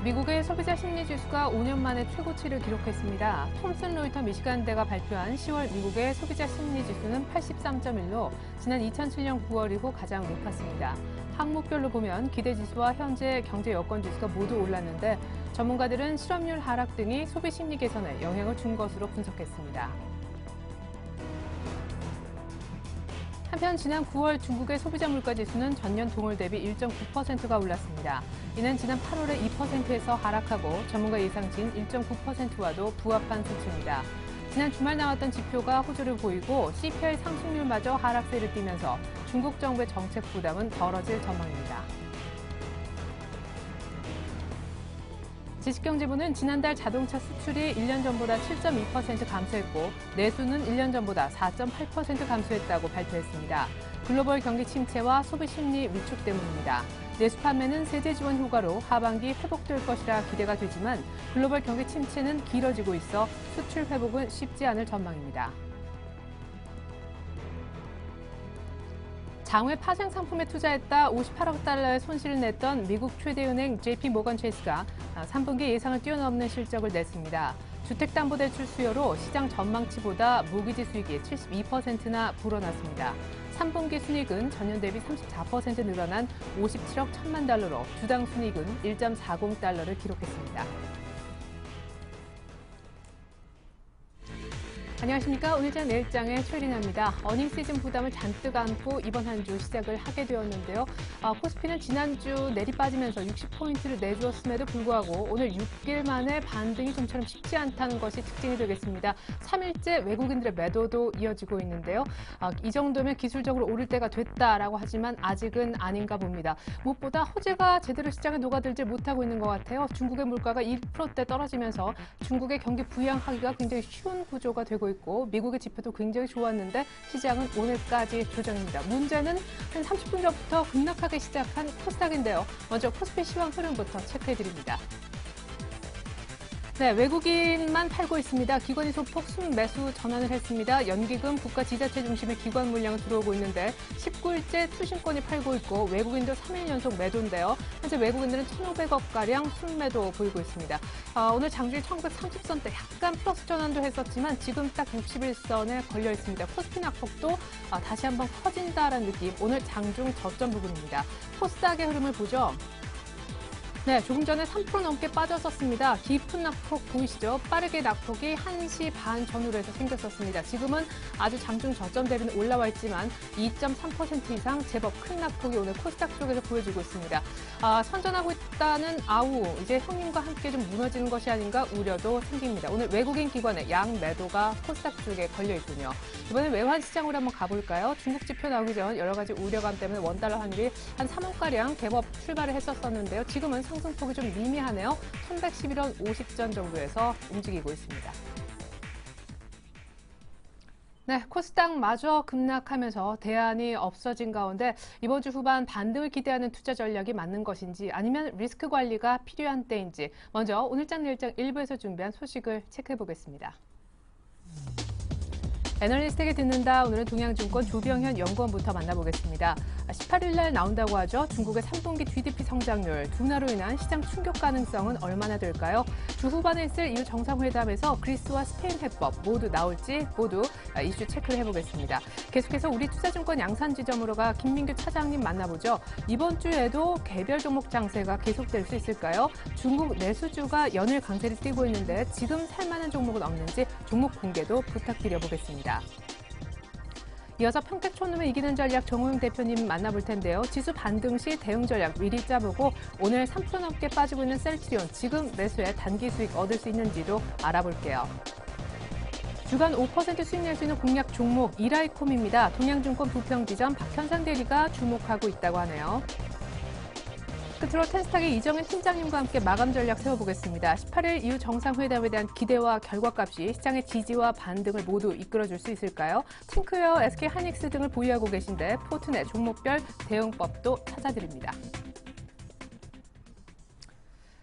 미국의 소비자 심리지수가 5년 만에 최고치를 기록했습니다. 톰슨 로이터 미시간대가 발표한 10월 미국의 소비자 심리지수는 83.1로 지난 2007년 9월 이후 가장 높았습니다. 항목별로 보면 기대지수와 현재 경제 여건 지수가 모두 올랐는데 전문가들은 실업률 하락 등이 소비 심리 개선에 영향을 준 것으로 분석했습니다. 한편 지난 9월 중국의 소비자 물가지수는 전년 동월 대비 1.9%가 올랐습니다. 이는 지난 8월의 2%에서 하락하고 전문가 예상치인 1.9%와도 부합한 수치입니다. 지난 주말 나왔던 지표가 호조를 보이고 CPI 상승률마저 하락세를 띠면서 중국 정부의 정책 부담은 덜어질 전망입니다. 지식경제부는 지난달 자동차 수출이 1년 전보다 7.2% 감소했고 내수는 1년 전보다 4.8% 감소했다고 발표했습니다. 글로벌 경기 침체와 소비 심리 위축 때문입니다. 내수 판매는 세제 지원 효과로 하반기 회복될 것이라 기대가 되지만 글로벌 경기 침체는 길어지고 있어 수출 회복은 쉽지 않을 전망입니다. 장외 파생 상품에 투자했다 58억 달러의 손실을 냈던 미국 최대 은행 JP모건 체이스가 3분기 예상을 뛰어넘는 실적을 냈습니다. 주택담보대출 수요로 시장 전망치보다 모기지 수익이 72%나 불어났습니다. 3분기 순이익은 전년 대비 34% 늘어난 57억 1천만 달러로 주당 순이익은 1.40달러를 기록했습니다. 안녕하십니까. 오늘장 내일장의 최리나입니다. 어닝 시즌 부담을 잔뜩 안고 이번 한 주 시작을 하게 되었는데요. 코스피는 지난주 내리빠지면서 60포인트를 내주었음에도 불구하고 오늘 6일 만에 반등이 좀처럼 쉽지 않다는 것이 특징이 되겠습니다. 3일째 외국인들의 매도도 이어지고 있는데요. 이 정도면 기술적으로 오를 때가 됐다라고 하지만 아직은 아닌가 봅니다. 무엇보다 호재가 제대로 시장에 녹아들지 못하고 있는 것 같아요. 중국의 물가가 1%대 떨어지면서 중국의 경기 부양하기가 굉장히 쉬운 구조가 되고 있고 미국의 지표도 굉장히 좋았는데 시장은 오늘까지 조정입니다. 문제는 한 30분 전부터 급락하기 시작한 코스닥인데요. 먼저 코스피 시황 흐름부터 체크해드립니다. 네, 외국인만 팔고 있습니다. 기관이 소폭 순매수 전환을 했습니다. 연기금, 국가 지자체 중심의 기관 물량은 들어오고 있는데 19일째 투신권이 팔고 있고 외국인도 3일 연속 매도인데요. 현재 외국인들은 1,500억가량 순매도 보이고 있습니다. 오늘 장중에 1930선대 약간 플러스 전환도 했었지만 지금 딱 61선에 걸려 있습니다. 코스피 낙폭도 다시 한번 커진다라는 느낌. 오늘 장중 저점 부분입니다. 코스닥의 흐름을 보죠. 네, 조금 전에 3% 넘게 빠졌었습니다. 깊은 낙폭 보이시죠? 빠르게 낙폭이 1시 반 전후로 해서 생겼었습니다. 지금은 아주 장중 저점 대비는 올라와 있지만 2.3% 이상 제법 큰 낙폭이 오늘 코스닥 쪽에서 보여지고 있습니다. 선전하고 있다는 아우, 이제 형님과 함께 좀 무너지는 것이 아닌가 우려도 생깁니다. 오늘 외국인 기관의 양 매도가 코스닥 쪽에 걸려 있군요. 이번에 외환 시장으로 한번 가볼까요? 중국 지표 나오기 전 여러 가지 우려감 때문에 원달러 환율이 한 3원가량 대법 출발을 했었었는데요. 지금은 상승폭이 좀 미미하네요. 1111원 50전 정도에서 움직이고 있습니다. 네, 코스닥마저 급락하면서 대안이 없어진 가운데 이번 주 후반 반등을 기대하는 투자 전략이 맞는 것인지 아니면 리스크 관리가 필요한 때인지 먼저 오늘장 내일장 일부에서 준비한 소식을 체크해보겠습니다. 애널리스트에게 듣는다. 오늘은 동양증권 조병현 연구원부터 만나보겠습니다. 18일 날 나온다고 하죠. 중국의 3분기 GDP 성장률 둔화로 인한 시장 충격 가능성은 얼마나 될까요? 주 후반에 있을 EU 정상회담에서 그리스와 스페인 해법 모두 나올지 모두 이슈 체크를 해보겠습니다. 계속해서 우리 투자증권 양산지점으로 가 김민규 차장님 만나보죠. 이번 주에도 개별 종목 장세가 계속될 수 있을까요? 중국 내수주가 연일 강세를 띠고 있는데 지금 살만한 종목은 없는지 종목 공개도 부탁드려보겠습니다. 이어서 평택촌놈을 이기는 전략 정호영 대표님 만나볼 텐데요. 지수 반등 시 대응 전략 미리 짜보고 오늘 3% 넘게 빠지고 있는 셀트리온 지금 매수에 단기 수익 얻을 수 있는지도 알아볼게요. 주간 5% 수익 낼 수 있는 공략 종목 이라이콤입니다. 동양증권 부평지점 박현상 대리가 주목하고 있다고 하네요. 끝으로 텐스탁의 이정현 팀장님과 함께 마감 전략 세워보겠습니다. 18일 이후 정상회담에 대한 기대와 결과값이 시장의 지지와 반등을 모두 이끌어줄 수 있을까요? 탱크웨어, SK하이닉스 등을 보유하고 계신데 포트넷 종목별 대응법도 찾아드립니다.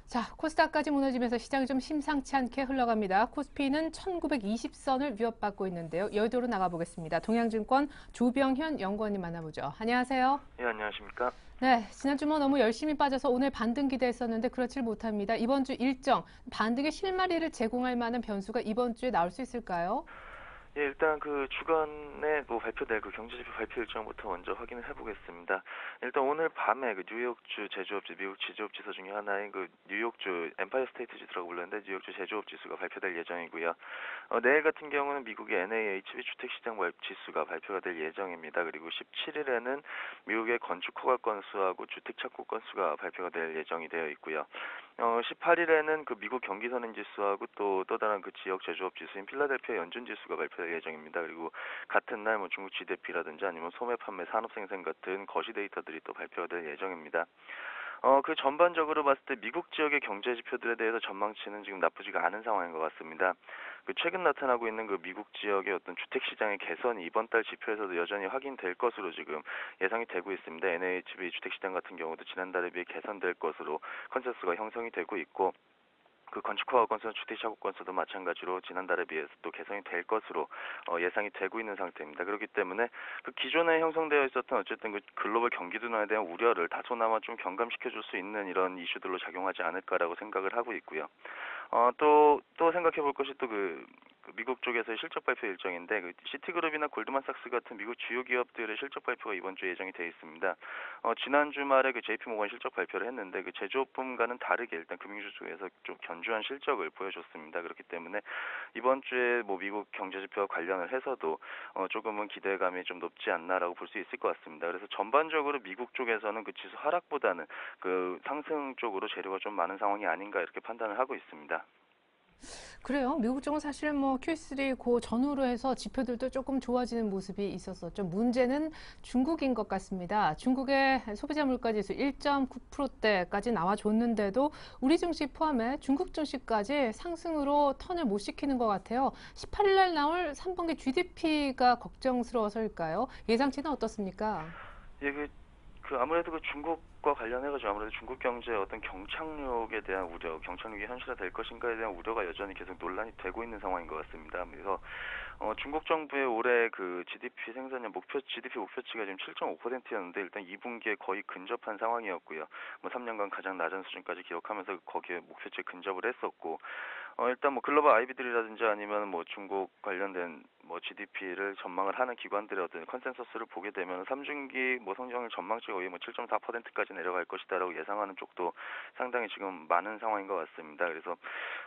자, 자, 코스닥까지 무너지면서 시장이 좀 심상치 않게 흘러갑니다. 코스피는 1920선을 위협받고 있는데요. 여의도로 나가보겠습니다. 동양증권 조병현 연구원님 만나보죠. 안녕하세요. 예, 안녕하십니까? 네, 지난주 너무 열심히 빠져서 오늘 반등 기대했었는데 그렇질 못합니다. 이번 주 일정, 반등의 실마리를 제공할 만한 변수가 이번 주에 나올 수 있을까요? 예, 일단 그 주간에 발표될 그 경제지표 발표 일정부터 먼저 확인을 해보겠습니다. 일단 오늘 밤에 그 뉴욕주 제조업 미국 제조업 지수 중에 하나인 그 뉴욕주 엠파이어 스테이트 지수라고 불렸는데 뉴욕주 제조업 지수가 발표될 예정이고요. 내일 같은 경우는 미국의 NAHB 주택시장 지수가 발표가 될 예정입니다. 그리고 17일에는 미국의 건축 허가 건수하고 주택 착공 건수가 발표가 될 예정이 되어 있고요. 18일에는 그 미국 경기 선행 지수하고 또 다른 그 지역 제조업 지수인 필라델피아 연준 지수가 발표될 예정입니다. 그리고 같은 날 뭐 중국 GDP라든지 아니면 소매 판매 산업 생산 같은 거시 데이터들이 또 발표가 될 예정입니다. 그 전반적으로 봤을 때 미국 지역의 경제 지표들에 대해서 전망치는 지금 나쁘지가 않은 상황인 것 같습니다. 그 최근 나타나고 있는 그 미국 지역의 어떤 주택 시장의 개선이 이번 달 지표에서도 여전히 확인될 것으로 지금 예상이 되고 있습니다. NHB 주택 시장 같은 경우도 지난달에 비해 개선될 것으로 컨센서스가 형성이 되고 있고, 그 건축허가 건수나 주택 착공 건수도 마찬가지로 지난달에 비해서 또 개선이 될 것으로 예상이 되고 있는 상태입니다. 그렇기 때문에 그 기존에 형성되어 있었던 어쨌든 그 글로벌 경기 둔화에 대한 우려를 다소나마 좀 경감시켜줄 수 있는 이런 이슈들로 작용하지 않을까라고 생각을 하고 있고요. 또 생각해 볼 것이 또 그 미국 쪽에서의 실적 발표 일정인데, 그 시티그룹이나 골드만삭스 같은 미국 주요 기업들의 실적 발표가 이번 주에 예정이 되어 있습니다. 지난 주말에 그 JP모건 실적 발표를 했는데 그 제조업분과는 다르게 일단 금융주 중에서 좀 견조한 실적을 보여줬습니다. 그렇기 때문에 이번 주에 뭐 미국 경제 지표와 관련을 해서도 조금은 기대감이 좀 높지 않나라고 볼 수 있을 것 같습니다. 그래서 전반적으로 미국 쪽에서는 그 지수 하락보다는 그 상승 쪽으로 재료가 좀 많은 상황이 아닌가 이렇게 판단을 하고 있습니다. 그래요. 미국 쪽은 사실 뭐 Q3 그 전후로 해서 지표들도 조금 좋아지는 모습이 있었었죠. 문제는 중국인 것 같습니다. 중국의 소비자 물가지수 1.9%대까지 나와줬는데도 우리 증시 포함해 중국 증시까지 상승으로 턴을 못 시키는 것 같아요. 18일 날 나올 3분기 GDP가 걱정스러워서일까요? 예상치는 어떻습니까? 예, 아무래도 그 중국과 관련해가지고 아무래도 중국 경제의 어떤 경착륙에 대한 우려, 경착륙이 현실화될 것인가에 대한 우려가 여전히 계속 논란이 되고 있는 상황인 것 같습니다. 그래서 중국 정부의 올해 그 GDP 생산량 GDP 목표치가 지금 7.5%였는데 일단 2분기에 거의 근접한 상황이었고요. 3년간 가장 낮은 수준까지 기록하면서 거기에 목표치에 근접을 했었고, 일단 글로벌 아이비들이라든지 아니면 중국 관련된 GDP를 전망을 하는 기관들의 어떤 컨센서스를 보게 되면 3분기 성장률 전망치가 거의 7.4%까지 내려갈 것이다라고 예상하는 쪽도 상당히 지금 많은 상황인 것 같습니다. 그래서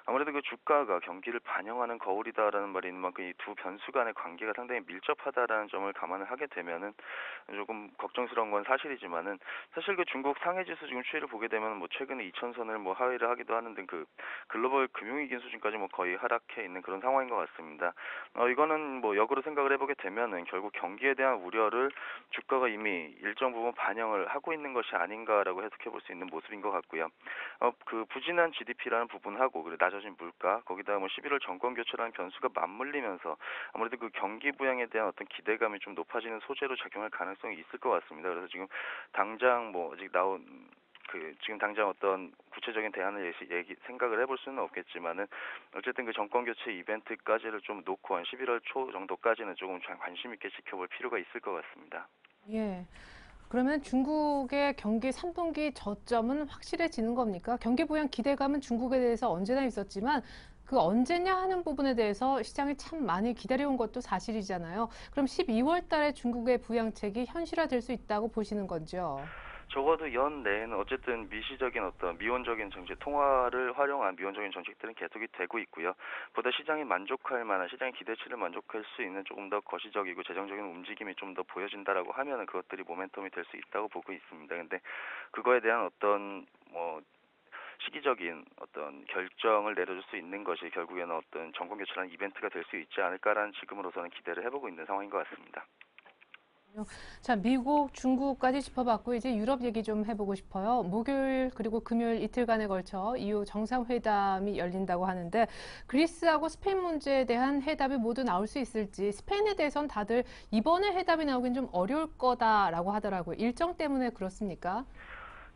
아무래도 그 주가가 경기를 반영하는 거울이다라는 말이 있는 만큼 이 두 변수 간의 관계가 상당히 밀접하다라는 점을 감안을 하게 되면은 조금 걱정스러운 건 사실이지만은, 사실 그 중국 상해지수 지금 추이를 보게 되면 최근에 2,000선을 하회를 하기도 하는 등 그 글로벌 금융위기 수준까지 거의 하락해 있는 그런 상황인 것 같습니다. 이거는 역으로 생각을 해보게 되면은 결국 경기에 대한 우려를 주가가 이미 일정 부분 반영을 하고 있는 것이 아닌가라고 해석해 볼 수 있는 모습인 것 같고요. 그 부진한 GDP라는 부분하고 그리고 낮아진 물가, 거기다 11월 정권 교체라는 변수가 맞물리면서 아무래도 그 경기 부양에 대한 어떤 기대감이 좀 높아지는 소재로 작용할 가능성이 있을 것 같습니다. 그래서 지금 당장 아직 나온 지금 당장 어떤 구체적인 대안을 생각을 해볼 수는 없겠지만은, 어쨌든 그 정권 교체 이벤트까지를 좀 놓고 한 11월 초 정도까지는 조금 관심 있게 지켜볼 필요가 있을 것 같습니다. 예. 그러면 중국의 경기 3분기 저점은 확실해지는 겁니까? 경기 부양 기대감은 중국에 대해서 언제나 있었지만 그 언제냐 하는 부분에 대해서 시장이 참 많이 기다려온 것도 사실이잖아요. 그럼 12월 달에 중국의 부양책이 현실화될 수 있다고 보시는 건죠? 적어도 연내에는 어쨌든 미시적인 어떤 미온적인 정책, 통화를 활용한 미온적인 정책들은 계속이 되고 있고요. 보다 시장이 만족할 만한, 시장의 기대치를 만족할 수 있는 조금 더 거시적이고 재정적인 움직임이 좀 더 보여진다라고 하면은 그것들이 모멘텀이 될 수 있다고 보고 있습니다. 근데 그거에 대한 어떤 시기적인 어떤 결정을 내려줄 수 있는 것이 결국에는 어떤 정권 교체라는 이벤트가 될 수 있지 않을까라는 지금으로서는 기대를 해보고 있는 상황인 것 같습니다. 자, 미국, 중국까지 짚어봤고 이제 유럽 얘기 좀 해보고 싶어요. 목요일 그리고 금요일 이틀간에 걸쳐 EU 정상회담이 열린다고 하는데 그리스하고 스페인 문제에 대한 해답이 모두 나올 수 있을지, 스페인에 대해서는 다들 이번에 해답이 나오긴 좀 어려울 거다라고 하더라고요. 일정 때문에 그렇습니까?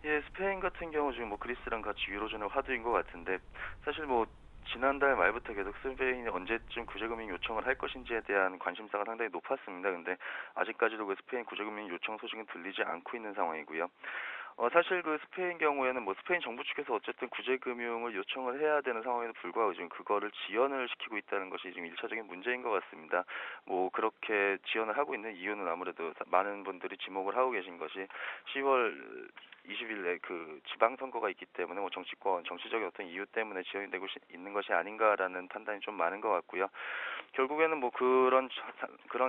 예, 스페인 같은 경우 지금 뭐 그리스랑 같이 유로존의 화두인 것 같은데 사실 뭐 지난달 말부터 계속 스페인이 언제쯤 구제금융 요청을 할 것인지에 대한 관심사가 상당히 높았습니다. 근데 아직까지도 그 스페인 구제금융 요청 소식은 들리지 않고 있는 상황이고요. 사실 그 스페인 경우에는 뭐 스페인 정부 측에서 어쨌든 구제금융을 요청을 해야 되는 상황에도 불구하고 지금 그거를 지연을 시키고 있다는 것이 지금 일차적인 문제인 것 같습니다. 뭐 그렇게 지연을 하고 있는 이유는 아무래도 많은 분들이 지목을 하고 계신 것이 10월 20일에 그 지방선거가 있기 때문에 뭐 정치적인 어떤 이유 때문에 지연이 되고 있는 것이 아닌가라는 판단이 좀 많은 것 같고요. 결국에는 뭐 그런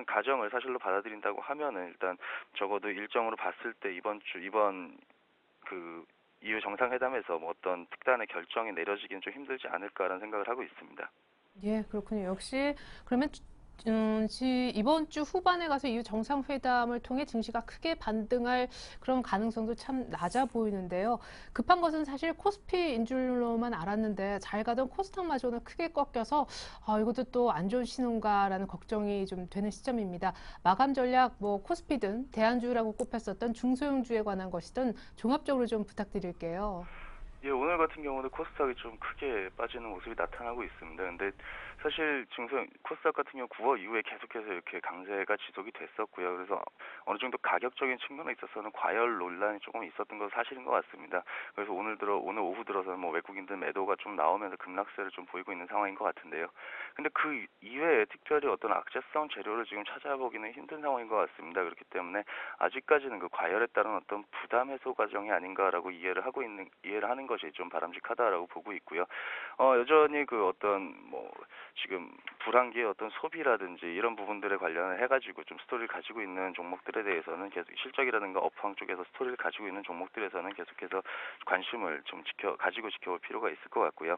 가정을 사실로 받아들인다고 하면은 일단 적어도 일정으로 봤을 때 이번 그 EU 정상회담에서 뭐 어떤 특단의 결정이 내려지기는 좀 힘들지 않을까라는 생각을 하고 있습니다. 예, 그렇군요. 역시 그러면 이번 주 후반에 가서 이후 정상회담을 통해 증시가 크게 반등할 그런 가능성도 참 낮아 보이는데요. 급한 것은 사실 코스피인 줄로만 알았는데 잘 가던 코스닥마저는 크게 꺾여서 이것도 또 안 좋은 신호인가라는 걱정이 좀 되는 시점입니다. 마감 전략 뭐 코스피든 대안주라고 꼽혔었던 중소형주에 관한 것이든 종합적으로 좀 부탁드릴게요. 예, 오늘 같은 경우는 코스닥이 좀 크게 빠지는 모습이 나타나고 있습니다. 근데 사실 코스닥 같은 경우 9월 이후에 계속해서 이렇게 강세가 지속이 됐었고요. 그래서 어느 정도 가격적인 측면에 있어서는 과열 논란이 조금 있었던 건 사실인 것 같습니다. 그래서 오늘 오후 들어서는 뭐 외국인들 매도가 좀 나오면서 급락세를 좀 보이고 있는 상황인 것 같은데요. 근데 그 이외에 특별히 어떤 악재성 재료를 지금 찾아보기는 힘든 상황인 것 같습니다. 그렇기 때문에 아직까지는 그 과열에 따른 어떤 부담 해소 과정이 아닌가라고 이해를 하는 것이 좀 바람직하다라고 보고 있고요. 여전히 그 어떤 뭐 지금 불황기의 어떤 소비라든지 이런 부분들에 관련해 해가지고 좀 스토리를 가지고 있는 종목들에 대해서는 계속 실적이라든가 업황 쪽에서 스토리를 가지고 있는 종목들에서는 계속해서 관심을 좀 가지고 지켜볼 필요가 있을 것 같고요.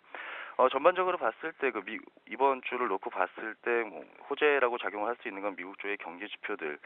전반적으로 봤을 때 이번 주를 놓고 봤을 때 뭐 호재라고 작용을 할 수 있는 건 미국 쪽의 경기 지표들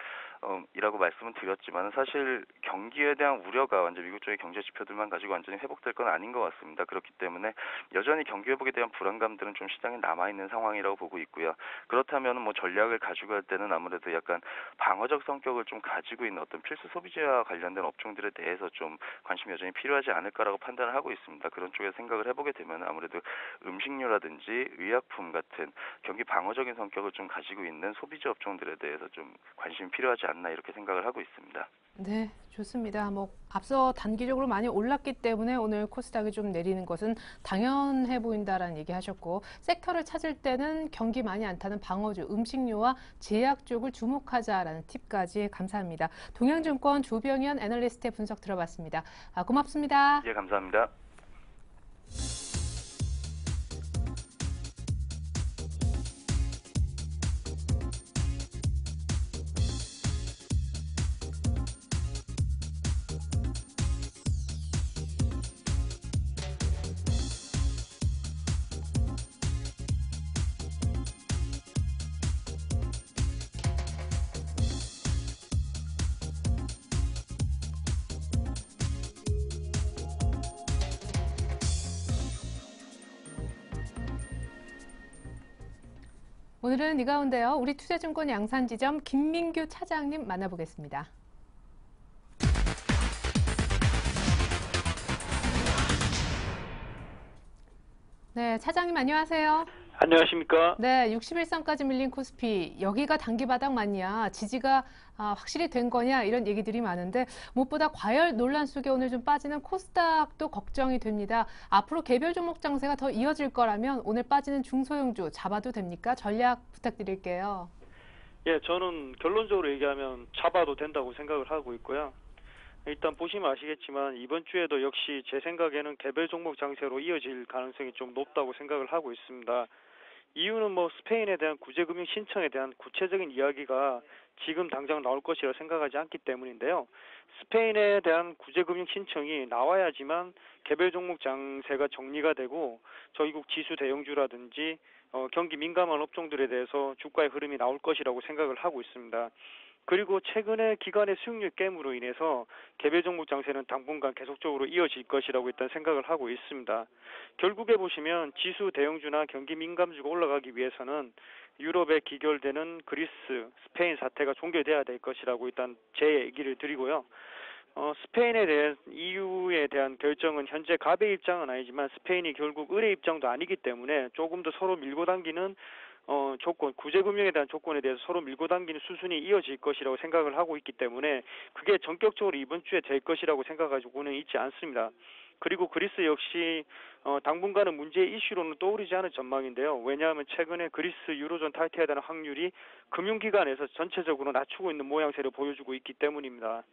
이라고 말씀은 드렸지만 사실 경기에 대한 우려가 완전 미국 쪽의 경제 지표들만 가지고 완전히 회복될 건 아닌 것 같습니다. 그렇기 때문에 여전히 경기 회복에 대한 불안감들은 좀 시장에 남아 있는 상황이라고 보고 있고요. 그렇다면 뭐 전략을 가지고 할 때는 아무래도 약간 방어적 성격을 좀 가지고 있는 어떤 필수 소비재와 관련된 업종들에 대해서 좀 관심이 여전히 필요하지 않을까라고 판단을 하고 있습니다. 그런 쪽에서 생각을 해보게 되면 아무래도 음식료라든지 의약품 같은 경기 방어적인 성격을 좀 가지고 있는 소비재 업종들에 대해서 좀 관심이 필요하지 않나 이렇게 생각을 하고 있습니다. 네, 좋습니다. 뭐 앞서 단기적으로 많이 올랐기 때문에 오늘 코스닥이 좀 내리는 것은 당연해 보인다라는 얘기 하셨고, 섹터를 찾을 때는 경기 많이 안 타는 방어주, 음식료와 제약 쪽을 주목하자라는 팁까지 감사합니다. 동양증권 조병현 애널리스트의 분석 들어봤습니다. 고맙습니다. 예, 감사합니다. 오늘은 이 가운데요. 우리 투자증권 양산지점 김민규 차장님 만나보겠습니다. 네, 차장님 안녕하세요. 안녕하십니까? 네, 61선까지 밀린 코스피, 여기가 단기 바닥 맞냐, 지지가 확실히 된 거냐, 이런 얘기들이 많은데, 무엇보다 과열 논란 속에 오늘 좀 빠지는 코스닥도 걱정이 됩니다. 앞으로 개별 종목 장세가 더 이어질 거라면 오늘 빠지는 중소형주 잡아도 됩니까? 전략 부탁드릴게요. 예, 저는 결론적으로 얘기하면 잡아도 된다고 생각을 하고 있고요. 일단 보시면 아시겠지만 이번 주에도 역시 제 생각에는 개별 종목 장세로 이어질 가능성이 좀 높다고 생각을 하고 있습니다. 이유는 뭐 스페인에 대한 구제금융 신청에 대한 구체적인 이야기가 지금 당장 나올 것이라 생각하지 않기 때문인데요. 스페인에 대한 구제금융 신청이 나와야지만 개별 종목 장세가 정리가 되고 저희국 지수 대형주라든지 경기 민감한 업종들에 대해서 주가의 흐름이 나올 것이라고 생각을 하고 있습니다. 그리고 최근에 기관의 수익률 깸으로 인해서 개별 종목 장세는 당분간 계속적으로 이어질 것이라고 일단 생각을 하고 있습니다. 결국에 보시면 지수 대형주나 경기 민감주가 올라가기 위해서는 유럽에 기결되는 그리스, 스페인 사태가 종결돼야 될 것이라고 일단 제 얘기를 드리고요. 스페인에 대한 EU에 대한 결정은 현재 갑의 입장은 아니지만 스페인이 결국 을의 입장도 아니기 때문에 조금 더 서로 밀고 당기는 조건, 구제금융에 대한 조건에 대해서 서로 밀고 당기는 수순이 이어질 것이라고 생각을 하고 있기 때문에 그게 전격적으로 이번 주에 될 것이라고 생각하고는 있지 않습니다. 그리고 그리스 역시 당분간은 문제의 이슈로는 떠오르지 않을 전망인데요. 왜냐하면 최근에 그리스 유로존 탈퇴에 대한 확률이 금융기관에서 전체적으로 낮추고 있는 모양새를 보여주고 있기 때문입니다.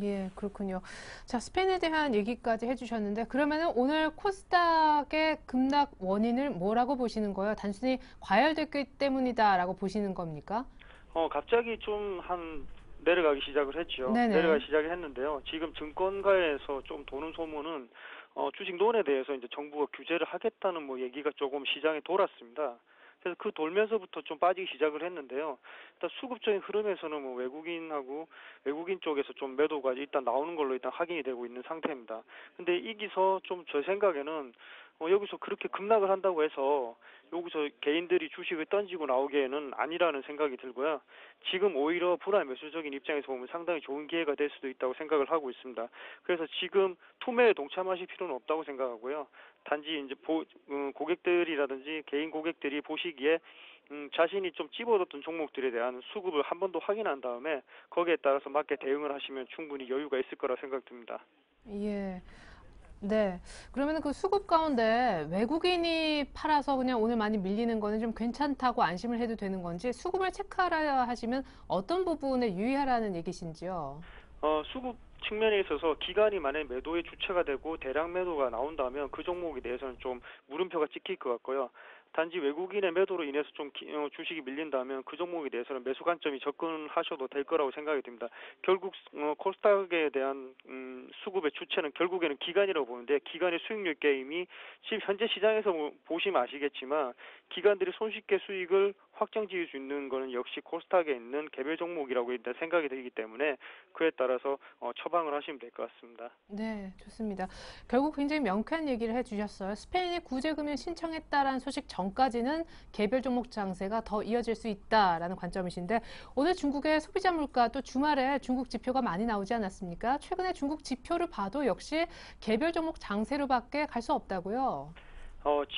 예, 그렇군요. 자, 스페인에 대한 얘기까지 해주셨는데 그러면은 오늘 코스닥의 급락 원인을 뭐라고 보시는 거예요? 단순히 과열됐기 때문이다라고 보시는 겁니까? 갑자기 좀 내려가기 시작을 했죠. 네네. 내려가기 시작을 했는데요. 지금 증권가에서 좀 도는 소문은 주식 론에 대해서 이제 정부가 규제를 하겠다는 뭐 얘기가 조금 시장에 돌았습니다. 그래서 그 돌면서부터 좀 빠지기 시작을 했는데요. 일단 수급적인 흐름에서는 뭐 외국인 쪽에서 좀 매도가 일단 나오는 걸로 일단 확인이 되고 있는 상태입니다. 근데 여기서 좀 제 생각에는 여기서 그렇게 급락을 한다고 해서 여기서 개인들이 주식을 던지고 나오기에는 아니라는 생각이 들고요. 지금 오히려 불안 매수적인 입장에서 보면 상당히 좋은 기회가 될 수도 있다고 생각을 하고 있습니다. 그래서 지금 투매에 동참하실 필요는 없다고 생각하고요. 단지 이제 고객들이라든지 개인 고객들이 보시기에 자신이 좀 집어뒀던 종목들에 대한 수급을 한 번 더 확인한 다음에 거기에 따라서 맞게 대응을 하시면 충분히 여유가 있을 거라 생각됩니다. 예. 네. 그러면 그 수급 가운데 외국인이 팔아서 그냥 오늘 많이 밀리는 거는 좀 괜찮다고 안심을 해도 되는 건지 수급을 체크하라 하시면 어떤 부분에 유의하라는 얘기신지요? 수급 측면에 있어서 기관이 만약에 매도의 주체가 되고 대량 매도가 나온다면 그 종목에 대해서는 좀 물음표가 찍힐 것 같고요. 단지 외국인의 매도로 인해서 좀 주식이 밀린다면 그 종목에 대해서는 매수 관점이 접근하셔도 될 거라고 생각이 듭니다. 결국 코스닥에 대한 수급의 주체는 결국에는 기관이라고 보는데 기관의 수익률 게임이 지금 현재 시장에서 보시면 아시겠지만 기관들이 손쉽게 수익을 확정 지을 수 있는 거는 역시 코스닥에 있는 개별 종목이라고 일단 생각이 들기 때문에 그에 따라서 처방을 하시면 될 것 같습니다. 네, 좋습니다. 결국 굉장히 명쾌한 얘기를 해주셨어요. 스페인이 구제금융 신청했다라는 소식 전까지는 개별 종목 장세가 더 이어질 수 있다라는 관점이신데 오늘 중국의 소비자 물가 또 주말에 중국 지표가 많이 나오지 않았습니까? 최근에 중국 지표를 봐도 역시 개별 종목 장세로밖에 갈 수 없다고요.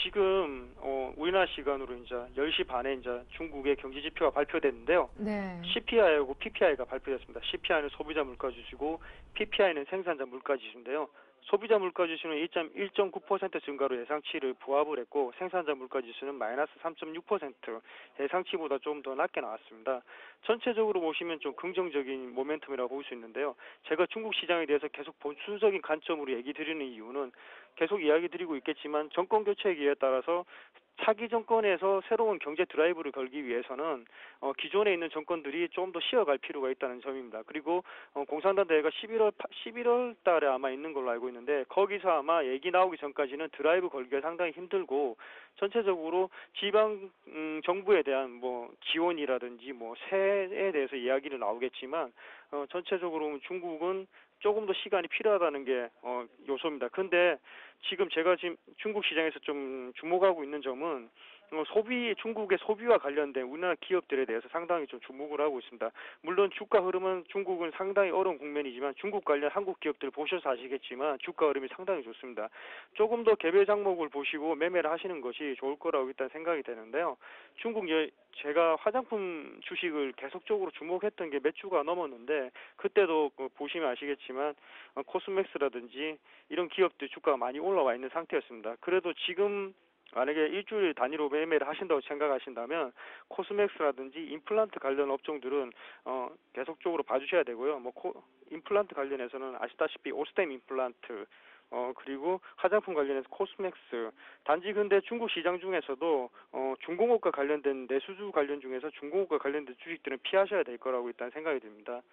지금 우리나라 시간으로 이제 10시 반에 이제 중국의 경제 지표가 발표됐는데요. 네. CPI하고 PPI가 발표됐습니다. CPI는 소비자 물가 지수고 PPI는 생산자 물가 지수인데요. 소비자 물가 지수는 1.9% 증가로 예상치를 부합을 했고 생산자 물가 지수는 마이너스 3.6% 예상치보다 좀 더 낮게 나왔습니다. 전체적으로 보시면 좀 긍정적인 모멘텀이라고 볼 수 있는데요. 제가 중국 시장에 대해서 계속 보수적인 관점으로 얘기 드리는 이유는 계속 이야기 드리고 있겠지만 정권 교체 기회에 따라서 차기 정권에서 새로운 경제 드라이브를 걸기 위해서는 기존에 있는 정권들이 좀 더 쉬어갈 필요가 있다는 점입니다. 그리고 공산당 대회가 11월 달에 아마 있는 걸로 알고 있는데 거기서 아마 얘기 나오기 전까지는 드라이브 걸기가 상당히 힘들고 전체적으로 지방 정부에 대한 뭐 지원이라든지 뭐 세에 대해서 이야기를 나오겠지만 전체적으로 중국은 조금 더 시간이 필요하다는 게 요소입니다. 근데 지금 제가 지금 중국 시장에서 좀 주목하고 있는 점은 중국의 소비와 관련된 우리나라 기업들에 대해서 상당히 좀 주목을 하고 있습니다. 물론 주가 흐름은 중국은 상당히 어려운 국면이지만 중국 관련 한국 기업들 보셔서 아시겠지만 주가 흐름이 상당히 좋습니다. 조금 더 개별 장목을 보시고 매매를 하시는 것이 좋을 거라고 일단 생각이 되는데요. 제가 화장품 주식을 계속적으로 주목했던 게 몇 주가 넘었는데 그때도 보시면 아시겠지만 코스맥스라든지 이런 기업들 주가가 많이 올라와 있는 상태였습니다. 그래도 지금 만약에 일주일 단위로 매매를 하신다고 생각하신다면 코스맥스라든지 임플란트 관련 업종들은 계속적으로 봐주셔야 되고요. 임플란트 관련해서는 아시다시피 오스템 임플란트 그리고 화장품 관련해서 코스맥스. 단지 근데 중국 시장 중에서도 중공업과 관련된 내수주 관련 중에서 중공업과 관련된 주식들은 피하셔야 될 거라고 일단 생각이 듭니다.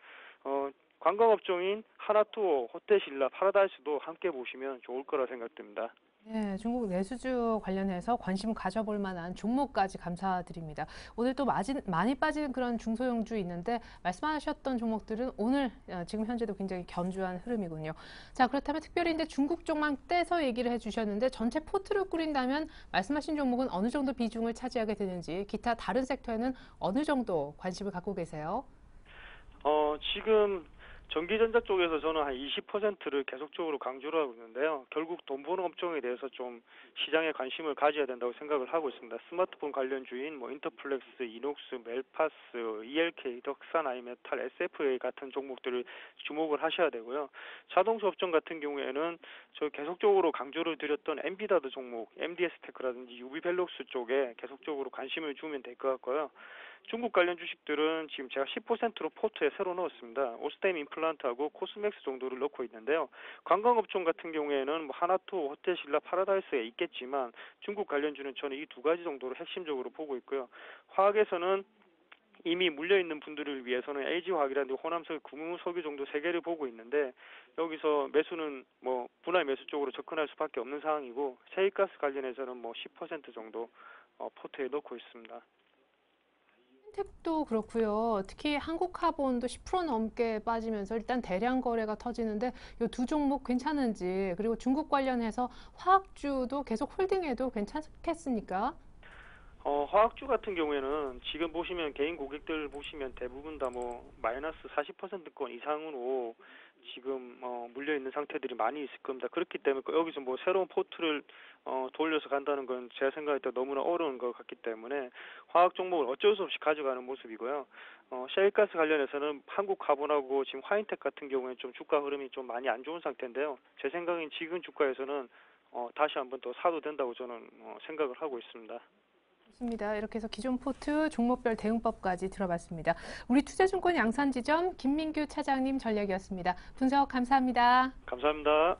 관광업종인 하나투어, 호텔신라, 파라다이스도 함께 보시면 좋을 거라 생각됩니다. 네, 중국 내수주 관련해서 관심 가져볼 만한 종목까지 감사드립니다. 오늘 또 많이 빠진 그런 중소형주 있는데 말씀하셨던 종목들은 오늘 지금 현재도 굉장히 견조한 흐름이군요. 자, 그렇다면 특별히 이제 중국 쪽만 떼서 얘기를 해주셨는데 전체 포트를 꾸린다면 말씀하신 종목은 어느 정도 비중을 차지하게 되는지 기타 다른 섹터에는 어느 정도 관심을 갖고 계세요? 지금 전기전자 쪽에서 저는 한 20%를 계속적으로 강조를 하고 있는데요. 결국 돈 버는 업종에 대해서 좀 시장에 관심을 가져야 된다고 생각을 하고 있습니다. 스마트폰 관련주인 뭐 인터플렉스, 이녹스, 멜파스, ELK, 덕산, 아이메탈, SFA 같은 종목들을 주목을 하셔야 되고요. 자동차 업종 같은 경우에는 저 계속적으로 강조를 드렸던 엔비다드 종목, MDS테크라든지 유비벨록스 쪽에 계속적으로 관심을 주면 될 것 같고요. 중국 관련 주식들은 지금 제가 10%로 포트에 새로 넣었습니다. 오스템 임플란트하고 코스맥스 정도를 넣고 있는데요. 관광업종 같은 경우에는 뭐 하나투, 호텔신라, 파라다이스에 있겠지만 중국 관련주는 저는 이 두 가지 정도로 핵심적으로 보고 있고요. 화학에서는 이미 물려있는 분들을 위해서는 LG화학이라든지 호남석, 금호석유 정도 세 개를 보고 있는데 여기서 매수는 뭐 분할 매수 쪽으로 접근할 수밖에 없는 상황이고 셰일가스 관련해서는 뭐 10% 정도 포트에 넣고 있습니다. 핀텍도 그렇고요. 특히 한국카본도 10% 넘게 빠지면서 일단 대량 거래가 터지는데 이 두 종목 괜찮은지, 그리고 중국 관련해서 화학주도 계속 홀딩해도 괜찮겠습니까? 화학주 같은 경우에는 지금 보시면 개인 고객들 보시면 대부분 다 뭐 마이너스 40%권 이상으로 지금 물려 있는 상태들이 많이 있을 겁니다. 그렇기 때문에 여기서 뭐 새로운 포트를 돌려서 간다는 건 제가 생각할 때 너무나 어려운 것 같기 때문에 화학 종목을 어쩔 수 없이 가져가는 모습이고요. 셰일가스 관련해서는 한국카본하고 지금 화인텍 같은 경우에 좀 주가 흐름이 좀 많이 안 좋은 상태인데요. 제 생각엔 지금 주가에서는 다시 한번 더 사도 된다고 저는 생각을 하고 있습니다. 좋습니다. 이렇게 해서 기존 포트 종목별 대응법까지 들어봤습니다. 우리 투자증권 양산지점 김민규 차장님 전략이었습니다. 분석 감사합니다. 감사합니다.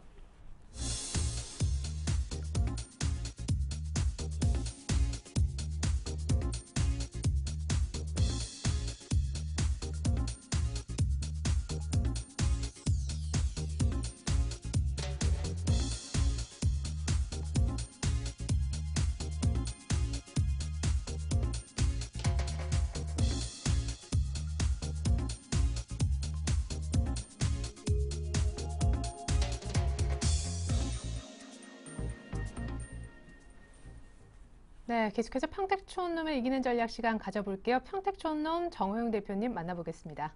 네, 계속해서 평택촌놈의 이기는 전략 시간 가져볼게요. 평택촌놈 정호영 대표님 만나보겠습니다.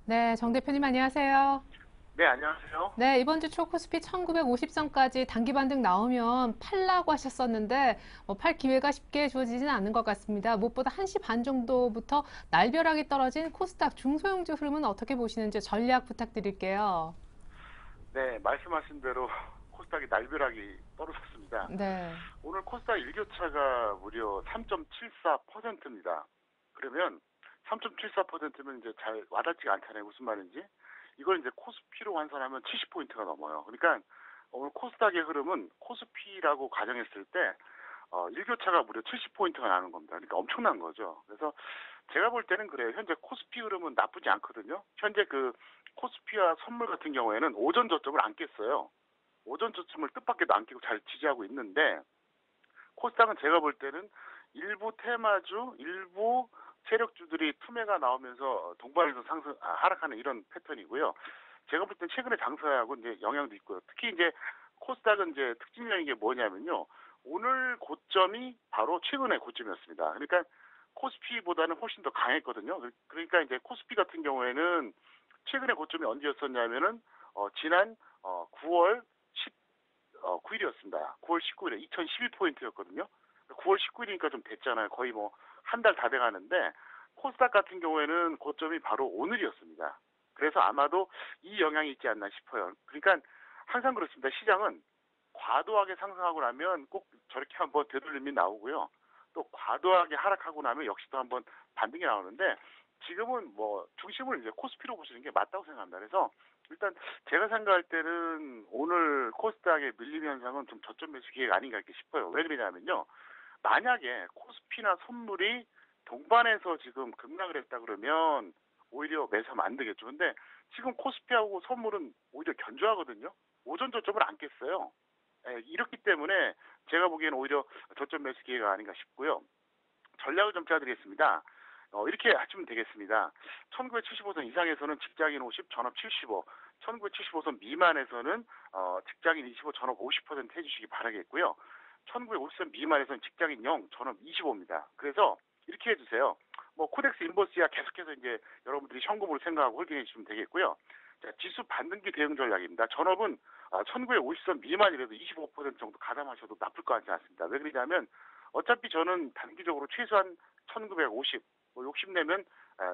네, 정 대표님 안녕하세요. 네, 안녕하세요. 네, 이번 주 초코스피 1950선까지 단기 반등 나오면 팔라고 하셨었는데 팔 기회가 쉽게 주어지지는 않는 것 같습니다. 무엇보다 1시 반 정도부터 날벼락이 떨어진 코스닥 중소형주 흐름은 어떻게 보시는지 전략 부탁드릴게요. 네, 말씀하신 대로 코스닥이 날벼락이 떨어졌습니다. 네. 오늘 코스닥 일교차가 무려 3.74%입니다. 그러면 3.74%면 이제 잘 와닿지가 않잖아요. 무슨 말인지. 이걸 이제 코스피로 환산하면 70포인트가 넘어요. 그러니까 오늘 코스닥의 흐름은 코스피라고 가정했을 때 일교차가 무려 70포인트가 나는 겁니다. 그러니까 엄청난 거죠. 그래서 제가 볼 때는 그래요. 현재 코스피 흐름은 나쁘지 않거든요. 현재 그 코스피와 선물 같은 경우에는 오전 저점을 안 깼어요. 오전 저점을 뜻밖에도 안 깨고 잘 지지하고 있는데 코스닥은 제가 볼 때는 일부 테마주, 일부 세력주들이 투매가 나오면서 동반해서 하락하는 이런 패턴이고요. 제가 볼 땐 최근에 장사하고 이제 영향도 있고요. 특히 이제 코스닥은 이제 특징적인 게 뭐냐면요. 오늘 고점이 바로 최근의 고점이었습니다. 그러니까 코스피보다는 훨씬 더 강했거든요. 그러니까 이제 코스피 같은 경우에는 최근의 고점이 언제였었냐면은 지난 9월 9일이었습니다. 9월 19일에 2011포인트였거든요. 9월 19일이니까 좀 됐잖아요. 거의 뭐 한 달 다 돼가는데 코스닥 같은 경우에는 고점이 바로 오늘이었습니다. 그래서 아마도 이 영향이 있지 않나 싶어요. 그러니까 항상 그렇습니다. 시장은 과도하게 상승하고 나면 꼭 저렇게 한번 되돌림이 나오고요. 또 과도하게 하락하고 나면 역시 또 한번 반등이 나오는데 지금은 뭐 중심을 이제 코스피로 보시는 게 맞다고 생각합니다. 그래서 일단 제가 생각할 때는 오늘 코스닥의 밀림 현상은 좀 저점 매수 기회가 아닌가 이렇게 싶어요. 왜 그러냐면요. 만약에 코스피나 선물이 동반해서 지금 급락을 했다 그러면 오히려 매수하면 안 되겠죠. 근데 지금 코스피하고 선물은 오히려 견조하거든요. 오전 저점을 안 깼어요. 이렇기 때문에 제가 보기에는 오히려 저점 매수 기회가 아닌가 싶고요. 전략을 좀 짜드리겠습니다. 이렇게 하시면 되겠습니다. 1975선 이상에서는 직장인 50, 전업 75, 1975선 미만에서는 직장인 25, 전업 50% 해주시기 바라겠고요. 1950선 미만에서는 직장인 0, 전업 25입니다. 그래서 이렇게 해주세요. 뭐 코덱스 인버스야 계속해서 이제 여러분들이 현금으로 생각하고 홀딩해 주시면 되겠고요. 자, 지수 반등기 대응 전략입니다. 전업은 1950선 미만이라도 25% 정도 가담하셔도 나쁠 것 같지 않습니다. 왜 그러냐면 어차피 저는 단기적으로 최소한 1950, 뭐 욕심내면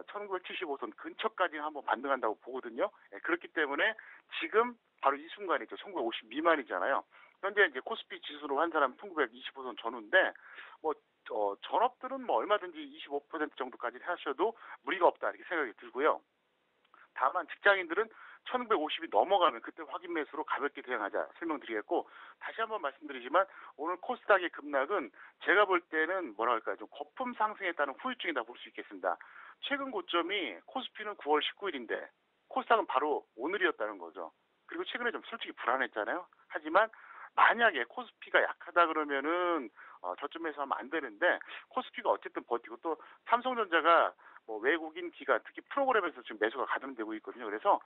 1975선 근처까지 한번 반등한다고 보거든요. 예, 그렇기 때문에 지금 바로 이 순간이죠. 1950 미만이잖아요. 현재 이제 코스피 지수로 한 사람 1925선 전후인데 뭐 전업들은 뭐 얼마든지 25% 정도까지 하셔도 무리가 없다 이렇게 생각이 들고요. 다만 직장인들은 1950이 넘어가면 그때 확인 매수로 가볍게 대응하자 설명드리겠고, 다시 한번 말씀드리지만 오늘 코스닥의 급락은 제가 볼 때는 뭐랄까요, 좀 거품 상승에 따른 후유증이다 볼 수 있겠습니다. 최근 고점이 코스피는 9월 19일인데 코스닥은 바로 오늘이었다는 거죠. 그리고 최근에 좀 솔직히 불안했잖아요. 하지만 만약에 코스피가 약하다 그러면은 저점에서 하면 안 되는데 코스피가 어쨌든 버티고, 또 삼성전자가 뭐 외국인 기관 특히 프로그램에서 지금 매수가 가동되고 있거든요. 그래서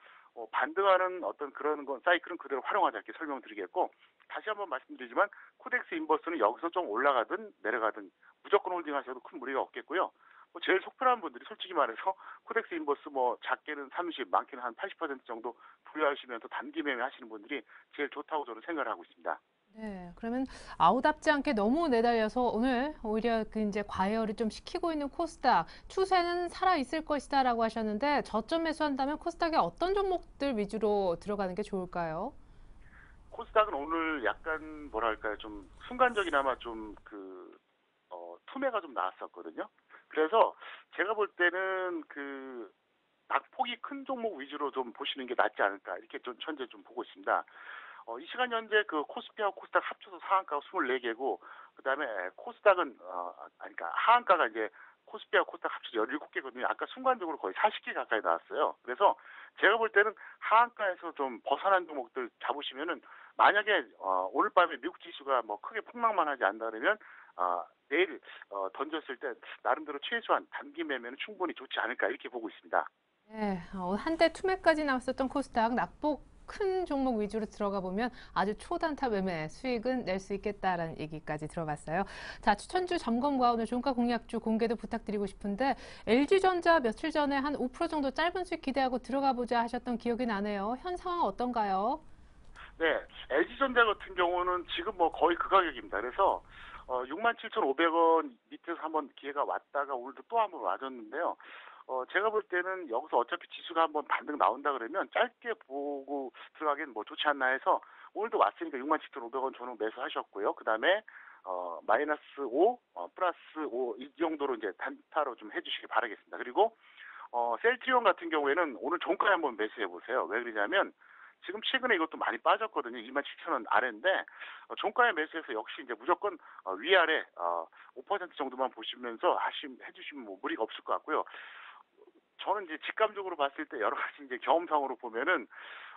반등하는 어떤 그런 건 사이클은 그대로 활용하자 이렇게 설명드리겠고, 다시 한번 말씀드리지만 코덱스 인버스는 여기서 좀 올라가든 내려가든 무조건 홀딩하셔도 큰 무리가 없겠고요. 뭐 제일 속편한 분들이 솔직히 말해서 코덱스 인버스 뭐 작게는 30, 많게는 한 80% 정도 보유하시면서 단기 매매 하시는 분들이 제일 좋다고 저는 생각을 하고 있습니다. 네, 그러면 아우답지 않게 너무 내달려서 오늘 오히려 그 이제 과열을 좀 시키고 있는 코스닥 추세는 살아 있을 것이다라고 하셨는데, 저점 매수한다면 코스닥에 어떤 종목들 위주로 들어가는 게 좋을까요? 코스닥은 오늘 약간 뭐랄까요, 좀 순간적이나마 좀 투매가 좀 나왔었거든요. 그래서 제가 볼 때는 낙폭이 큰 종목 위주로 좀 보시는 게 낫지 않을까 이렇게 좀 현재 좀 보고 있습니다. 이 시간 현재 코스피하고 코스닥 합쳐서 상한가가 24개고, 그다음에 코스닥은 그러니까 하한가가 이제 코스피하고 코스닥 합쳐서 17개거든요. 아까 순간적으로 거의 40개 가까이 나왔어요. 그래서 제가 볼 때는 하한가에서 좀 벗어난 종목들 잡으시면은, 만약에 오늘 밤에 미국 지수가 뭐 크게 폭락만 하지 않다 그러면 내일 던졌을 때 나름대로 최소한 단기 매매는 충분히 좋지 않을까 이렇게 보고 있습니다. 네, 한때 투매까지 나왔었던 코스닥 낙폭 큰 종목 위주로 들어가 보면 아주 초단타 매매 수익은 낼 수 있겠다라는 얘기까지 들어봤어요. 자, 추천주 점검과 오늘 종가 공략주 공개도 부탁드리고 싶은데, LG전자 며칠 전에 한 5% 정도 짧은 수익 기대하고 들어가 보자 하셨던 기억이 나네요. 현 상황 어떤가요? 네, LG전자 같은 경우는 지금 뭐 거의 그 가격입니다. 그래서 67,500원 밑에서 한번 기회가 왔다가 오늘도 또 한번 와줬는데요. 제가 볼 때는 여기서 어차피 지수가 한번 반등 나온다 그러면 짧게 보고 들어가기는 뭐 좋지 않나 해서 오늘도 왔으니까 67,500원 전후 매수하셨고요. 그 다음에 마이너스 5, 플러스 5 이 정도로 이제 단타로 좀 해주시기 바라겠습니다. 그리고 셀트리온 같은 경우에는 오늘 종가에 한번 매수해 보세요. 왜 그러냐면 지금 최근에 이것도 많이 빠졌거든요. 27,000원 아래인데 종가에 매수해서 역시 이제 무조건 위아래 5% 정도만 보시면서 해주시면 뭐 무리가 없을 것 같고요. 저는 이제 직감적으로 봤을 때 여러 가지 이제 경험상으로 보면은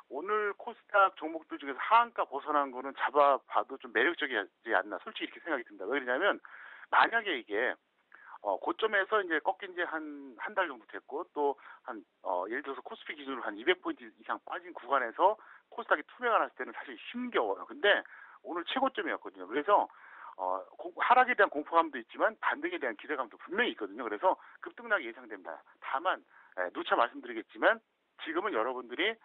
오늘 코스닥 종목들 중에서 하한가 벗어난 거는 잡아봐도 좀 매력적이지 않나 솔직히 이렇게 생각이 듭니다. 왜 그러냐면 만약에 이게 고점에서 이제 꺾인 지 한 달 정도 됐고, 또 예를 들어서 코스피 기준으로 한 200포인트 이상 빠진 구간에서 코스닥이 투매가 났을 때는 사실 힘겨워요. 근데 오늘 최고점이었거든요. 그래서 하락에 대한 공포감도 있지만 반등에 대한 기대감도 분명히 있거든요. 그래서 급등락이 예상됩니다. 다만 누차 말씀드리겠지만 지금은 여러분들이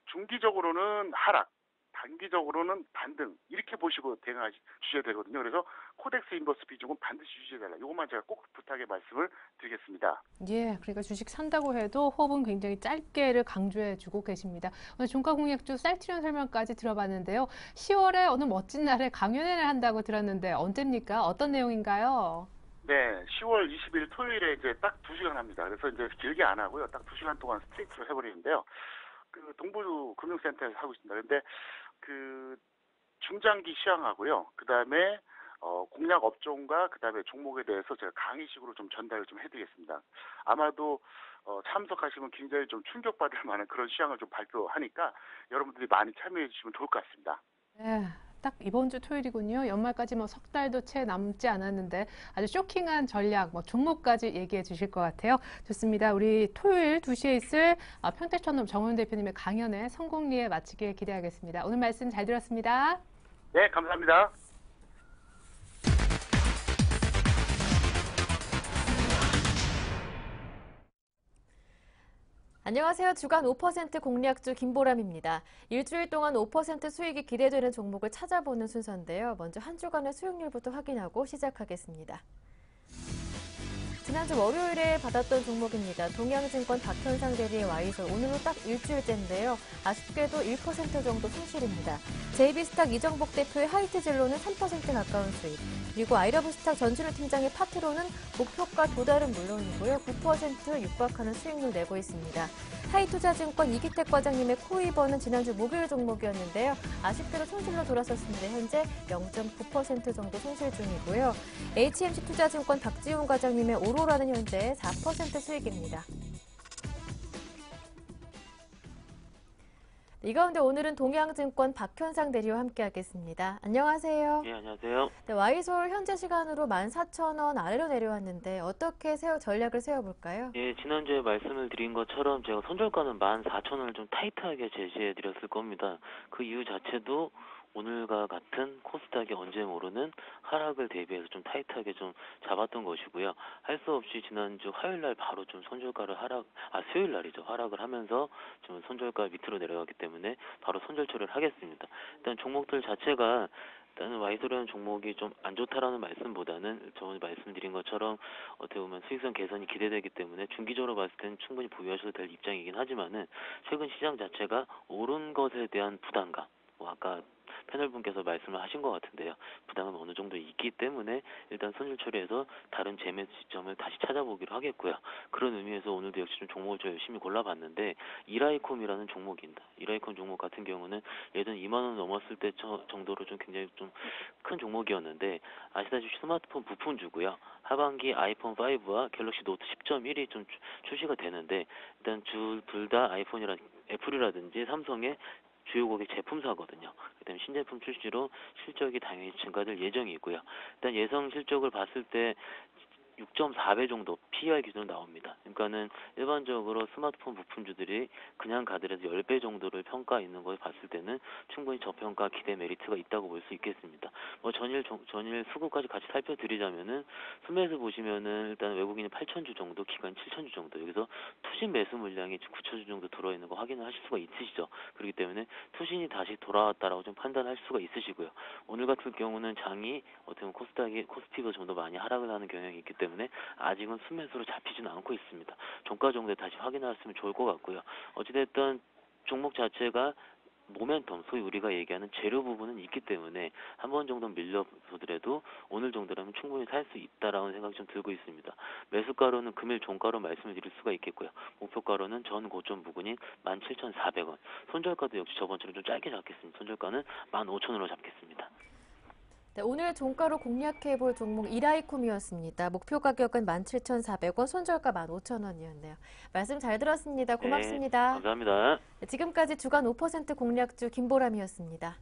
중기적으로는 하락, 단기적으로는 반등 이렇게 보시고 대응하셔야 되거든요. 그래서 코덱스 인버스 비중은 반드시 유지해달라. 이것만 제가 꼭 부탁의 말씀을 드리겠습니다. 예, 그러니까 주식 산다고 해도 호흡은 굉장히 짧게를 강조해주고 계십니다. 오늘 종가 공략주 셀트리온 설명까지 들어봤는데요. 10월에 어느 멋진 날에 강연회를 한다고 들었는데 언제입니까? 어떤 내용인가요? 네, 10월 20일 토요일에 이제 딱 2시간 합니다. 그래서 이제 길게 안 하고요. 딱 2시간 동안 스트레이트로 해버리는데요. 동부 금융센터에서 하고 있습니다. 근데 중장기 시황하고요. 그 다음에 공략 업종과 그 다음에 종목에 대해서 제가 강의식으로 좀 전달을 좀 해드리겠습니다. 아마도 참석하시면 굉장히 좀 충격받을 만한 그런 시황을 좀 발표하니까 여러분들이 많이 참여해 주시면 좋을 것 같습니다. 네, 딱 이번 주 토요일이군요. 연말까지 뭐 석 달도 채 남지 않았는데 아주 쇼킹한 전략, 뭐 종목까지 얘기해 주실 것 같아요. 좋습니다. 우리 토요일 2시에 있을 평택천넘 정훈 대표님의 강연에 성공리에 마치길 기대하겠습니다. 오늘 말씀 잘 들었습니다. 네, 감사합니다. 안녕하세요. 주간 5% 공략주 김보람입니다. 일주일 동안 5% 수익이 기대되는 종목을 찾아보는 순서인데요. 먼저 한 주간의 수익률부터 확인하고 시작하겠습니다. 지난주 월요일에 받았던 종목입니다. 동양증권 박현상 대리의 와이솔 오늘로 딱 일주일째인데요. 아쉽게도 1% 정도 손실입니다. JB스탁 이정복 대표의 하이트진로는 3% 가까운 수익, 그리고 아이러브스탁 전준우 팀장의 파트로는 목표가 도달은 물론이고요. 9% 육박하는 수익률 내고 있습니다. 하이투자증권 이기택 과장님의 코이버는 지난주 목요일 종목이었는데요. 아쉽게도 손실로 돌아섰습니다. 현재 0.9% 정도 손실 중이고요. HMC투자증권 박지훈 과장님의 오로라는 현재 4% 수익입니다. 이 가운데 오늘은 동양증권 박현상 대리와 함께하겠습니다. 안녕하세요. 예, 안녕하세요. 네, 와이솔 현재 시간으로 14,000원 아래로 내려왔는데 어떻게 전략을 세워볼까요? 예, 지난주에 말씀을 드린 것처럼 제가 손절가는 14,000원을 좀 타이트하게 제시해 드렸을 겁니다. 그 이유 자체도 오늘과 같은 코스닥이 언제 모르는 하락을 대비해서 좀 타이트하게 좀 잡았던 것이고요. 할 수 없이 지난주 화요일 날 바로 좀 손절가를 수요일 날이죠. 하락을 하면서 좀 손절가 밑으로 내려갔기 때문에 바로 손절 처리를 하겠습니다. 일단 종목들 자체가 일단은 와이솔이라는 종목이 좀 안 좋다라는 말씀보다는 저번에 말씀드린 것처럼 어떻게 보면 수익성 개선이 기대되기 때문에 중기적으로 봤을 때는 충분히 보유하셔도 될 입장이긴 하지만은 최근 시장 자체가 오른 것에 대한 부담감, 아까 패널분께서 말씀을 하신 것 같은데요. 부담은 어느 정도 있기 때문에 일단 손실 처리해서 다른 재매 시점을 다시 찾아보기로 하겠고요. 그런 의미에서 오늘도 역시 좀 종목을 좀 열심히 골라봤는데 이라이콤이라는 종목입니다. 이라이콤 종목 같은 경우는 예전 2만 원 넘었을 때 정도로 좀 굉장히 좀 큰 종목이었는데 아시다시피 스마트폰 부품주고요. 하반기 아이폰 5와 갤럭시 노트 10.1이 좀 출시가 되는데 일단 둘 다 아이폰이라 애플이라든지 삼성의 주요 고객 제품사거든요. 그다음에 신제품 출시로 실적이 당연히 증가될 예정이고요. 일단 예상 실적을 봤을 때 6.4배 정도 PER 기준으로 나옵니다. 그러니까는 일반적으로 스마트폰 부품주들이 그냥 가더라도 10배 정도를 평가 있는 걸 봤을 때는 충분히 저평가 기대 메리트가 있다고 볼 수 있겠습니다. 전일 수급까지 같이 살펴드리자면은 순매수 보시면은 일단 외국인이 8,000주 정도, 기관 7,000주 정도, 여기서 투신 매수 물량이 9,000주 정도 들어있는 거 확인을 하실 수가 있으시죠. 그렇기 때문에 투신이 다시 돌아왔다라고 좀 판단할 수가 있으시고요. 오늘 같은 경우는 장이 어떻게 보면 코스피가 좀 더 많이 하락을 하는 경향이 있기 때문에 아직은 순매수로 잡히지는 않고 있습니다. 종가 정도에 다시 확인하시면 좋을 것 같고요. 어찌됐든 종목 자체가 모멘텀, 소위 우리가 얘기하는 재료 부분은 있기 때문에 한 번 정도 밀려보더라도 오늘 정도라면 충분히 살 수 있다라는 생각이 좀 들고 있습니다. 매수가로는 금일 종가로 말씀을 드릴 수가 있겠고요. 목표가로는 전 고점 부근인 17,400원. 손절가도 역시 저번처럼 좀 짧게 잡겠습니다. 손절가는 15,000원으로 잡겠습니다. 네, 오늘 종가로 공략해볼 종목 이라이콤이었습니다. 목표 가격은 17,400원, 손절가 15,000원이었네요. 말씀 잘 들었습니다. 고맙습니다. 네, 감사합니다. 네, 지금까지 주간 5% 공략주 김보람이었습니다.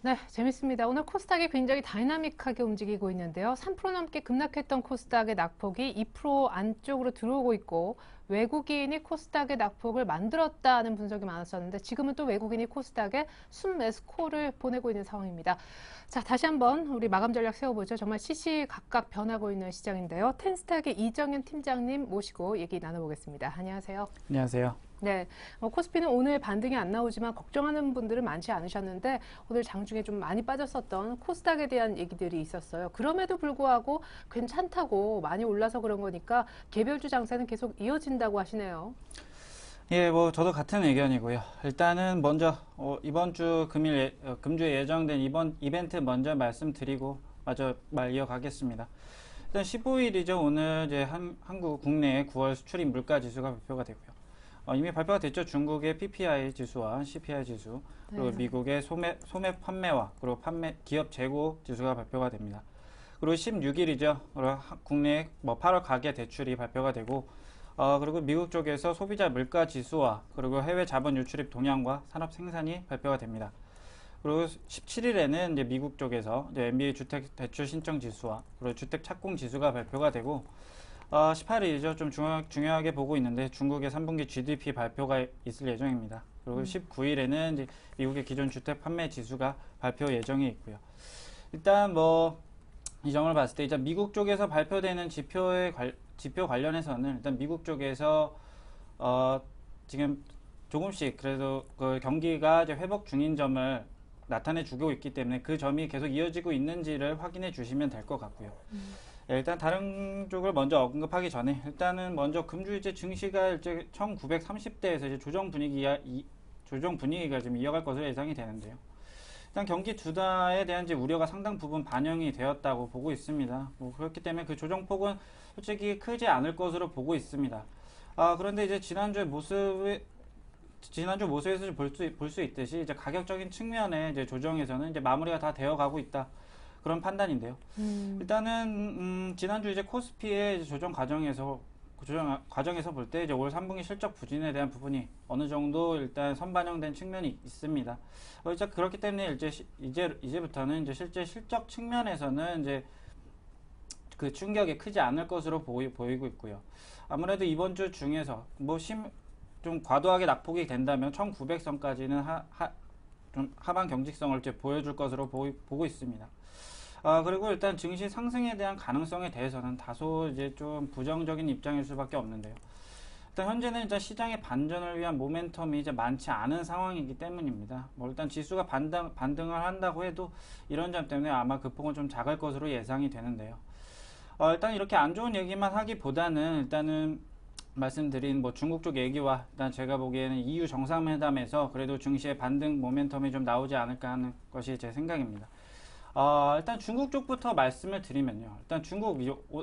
네, 재밌습니다. 오늘 코스닥이 굉장히 다이나믹하게 움직이고 있는데요. 3% 넘게 급락했던 코스닥의 낙폭이 2% 안쪽으로 들어오고 있고 외국인이 코스닥의 낙폭을 만들었다는 분석이 많았었는데 지금은 또 외국인이 코스닥에 순매수콜을 보내고 있는 상황입니다. 자, 다시 한번 우리 마감 전략 세워보죠. 정말 시시각각 변하고 있는 시장인데요. 텐스탁의 이정현 팀장님 모시고 얘기 나눠보겠습니다. 안녕하세요. 안녕하세요. 네, 코스피는 오늘 반등이 안 나오지만 걱정하는 분들은 많지 않으셨는데 오늘 장중에 좀 많이 빠졌었던 코스닥에 대한 얘기들이 있었어요. 그럼에도 불구하고 괜찮다고 많이 올라서 그런 거니까 개별주 장세는 계속 이어진다고 하시네요. 예, 저도 같은 의견이고요. 일단은 먼저 이번 주 금주에 예정된 이번 이벤트 먼저 말씀드리고 마저 말 이어가겠습니다. 일단 15일이죠. 오늘 이제 한국 국내 9월 수출입 물가 지수가 발표가 되고요. 이미 발표가 됐죠. 중국의 PPI 지수와 CPI 지수, 그리고 네. 미국의 소매 판매와 그리고 기업 재고 지수가 발표가 됩니다. 그리고 16일이죠. 국내 8월 가계 대출이 발표가 되고, 그리고 미국 쪽에서 소비자 물가 지수와 그리고 해외 자본 유출입 동향과 산업 생산이 발표가 됩니다. 그리고 17일에는 이제 미국 쪽에서 이제 NBA 주택 대출 신청 지수와 그리고 주택 착공 지수가 발표가 되고 18일이죠. 좀 중요하게 보고 있는데 중국의 3분기 GDP 발표가 있을 예정입니다. 그리고 19일에는 이제 미국의 기존 주택 판매 지수가 발표 예정이 있고요. 일단 뭐 이 점을 봤을 때 일단 미국 쪽에서 발표되는 지표 관련해서는 일단 미국 쪽에서 지금 조금씩 그래도 그 경기가 이제 회복 중인 점을 나타내주고 있기 때문에 그 점이 계속 이어지고 있는지를 확인해 주시면 될 것 같고요. 일단 다른 쪽을 먼저 언급하기 전에 일단은 먼저 금주일제 증시가 이제 1930대에서 이제 조정 분위기가 좀 이어갈 것으로 예상이 되는데요. 일단 경기 둔화에 대한 이제 우려가 상당 부분 반영이 되었다고 보고 있습니다. 뭐 그렇기 때문에 그 조정폭은 솔직히 크지 않을 것으로 보고 있습니다. 그런데 이제 지난주 모습에서 볼 수 있듯이 이제 가격적인 측면의 이제 조정에서는 이제 마무리가 다 되어 가고 있다. 그런 판단인데요. 일단은 지난주 이제 코스피의 조정 과정에서 볼 때 이제 올 3분기 실적 부진에 대한 부분이 어느 정도 일단 선반영된 측면이 있습니다. 이제 그렇기 때문에 이제부터는 이제 실제 실적 측면에서는 이제 그 충격이 크지 않을 것으로 보이고 있고요. 아무래도 이번 주 중에서 좀 과도하게 낙폭이 된다면 1900선까지는 좀 하방 경직성을 이제 보여줄 것으로 보고 있습니다. 그리고 일단 증시 상승에 대한 가능성에 대해서는 다소 이제 좀 부정적인 입장일 수밖에 없는데요. 일단 현재는 일단 시장의 반전을 위한 모멘텀이 이제 많지 않은 상황이기 때문입니다. 뭐 일단 지수가 반등을 한다고 해도 이런 점 때문에 아마 그 폭은 좀 작을 것으로 예상이 되는데요. 일단 이렇게 안 좋은 얘기만 하기보다는 일단은 말씀드린 뭐 중국 쪽 얘기와 일단 제가 보기에는 EU 정상회담에서 그래도 증시의 반등 모멘텀이 좀 나오지 않을까 하는 것이 제 생각입니다. 일단 중국 쪽부터 말씀을 드리면요. 일단 중국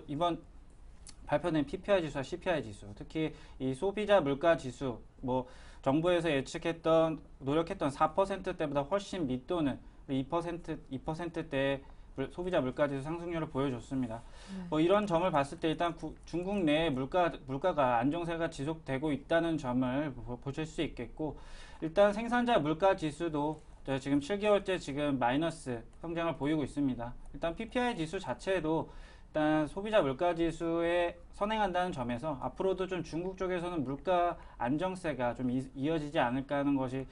이번 발표된 PPI 지수와 CPI 지수, 특히 이 소비자 물가 지수, 뭐 정부에서 노력했던 4%대보다 훨씬 밑도는 2%대 소비자 물가 지수 상승률을 보여줬습니다. 뭐 이런 점을 봤을 때 일단 중국 내 물가가 안정세가 지속되고 있다는 점을 보실 수 있겠고, 일단 생산자 물가 지수도 지금 7개월째 지금 마이너스 성장을 보이고 있습니다. 일단 PPI 지수 자체도 일단 소비자 물가 지수에 선행한다는 점에서 앞으로도 좀 중국 쪽에서는 물가 안정세가 좀 이어지지 않을까 하는 것이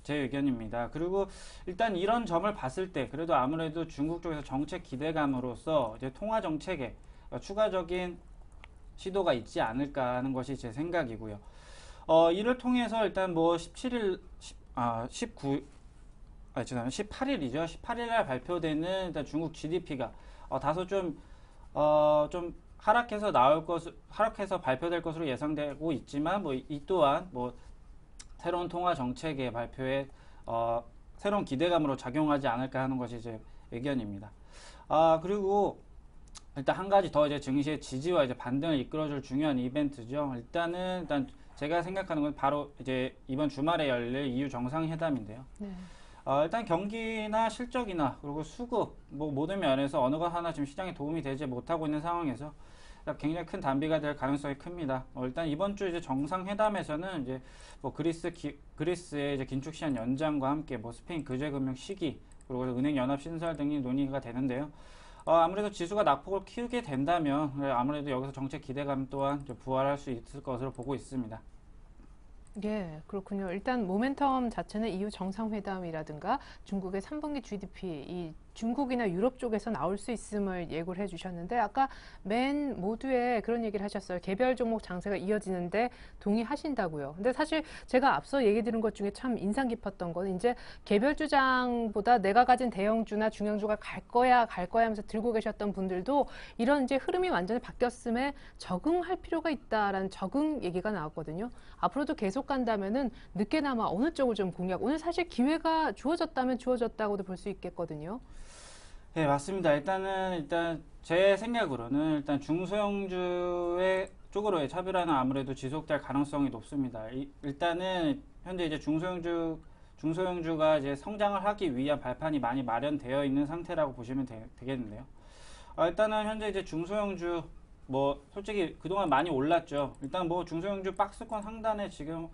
제 의견입니다. 그리고 일단 이런 점을 봤을 때 그래도 아무래도 중국 쪽에서 정책 기대감으로써 이제 통화 정책에 추가적인 시도가 있지 않을까 하는 것이 제 생각이고요. 이를 통해서 일단 뭐 18일이죠. 18일 날 발표되는 일단 중국 GDP가 다소 좀 하락해서 발표될 것으로 예상되고 있지만 뭐 이 또한 뭐 새로운 통화 정책의 발표에 새로운 기대감으로 작용하지 않을까 하는 것이 제 의견입니다. 그리고 일단 한 가지 더 이제 증시의 지지와 이제 반등을 이끌어줄 중요한 이벤트죠. 일단 제가 생각하는 건 바로 이제 이번 주말에 열릴 EU 정상회담인데요. 네. 일단 경기나 실적이나 그리고 수급 뭐 모든 면에서 어느 것 하나 지금 시장에 도움이 되지 못하고 있는 상황에서 굉장히 큰 단비가 될 가능성이 큽니다. 일단 이번 주 이제 정상회담에서는 이제 뭐 그리스의 이제 긴축 시한 연장과 함께 뭐 스페인 규제 금융 시기 그리고 은행 연합 신설 등이 논의가 되는데요. 아무래도 지수가 낙폭을 키우게 된다면 아무래도 여기서 정책 기대감 또한 부활할 수 있을 것으로 보고 있습니다. 예, 그렇군요. 일단 모멘텀 자체는 EU 정상회담이라든가 중국의 3분기 GDP, 이 중국이나 유럽 쪽에서 나올 수 있음을 예고를 해주셨는데 아까 맨 모두에 그런 얘기를 하셨어요. 개별 종목 장세가 이어지는데 동의하신다고요. 근데 사실 제가 앞서 얘기 드린 것 중에 참 인상 깊었던 건 이제 개별 주장보다 내가 가진 대형주나 중형주가 갈 거야 하면서 들고 계셨던 분들도 이런 이제 흐름이 완전히 바뀌었음에 적응할 필요가 있다라는 적응 얘기가 나왔거든요. 앞으로도 계속 간다면은 늦게나마 어느 쪽을 좀 오늘 사실 기회가 주어졌다면 주어졌다고도 볼 수 있겠거든요. 네, 맞습니다. 일단 제 생각으로는 일단 중소형주의 쪽으로의 차별화는 아무래도 지속될 가능성이 높습니다. 일단은 현재 이제 중소형주가 이제 성장을 하기 위한 발판이 많이 마련되어 있는 상태라고 보시면 되겠는데요. 일단은 현재 이제 중소형주 뭐 솔직히 그동안 많이 올랐죠. 일단 뭐 중소형주 박스권 상단에 지금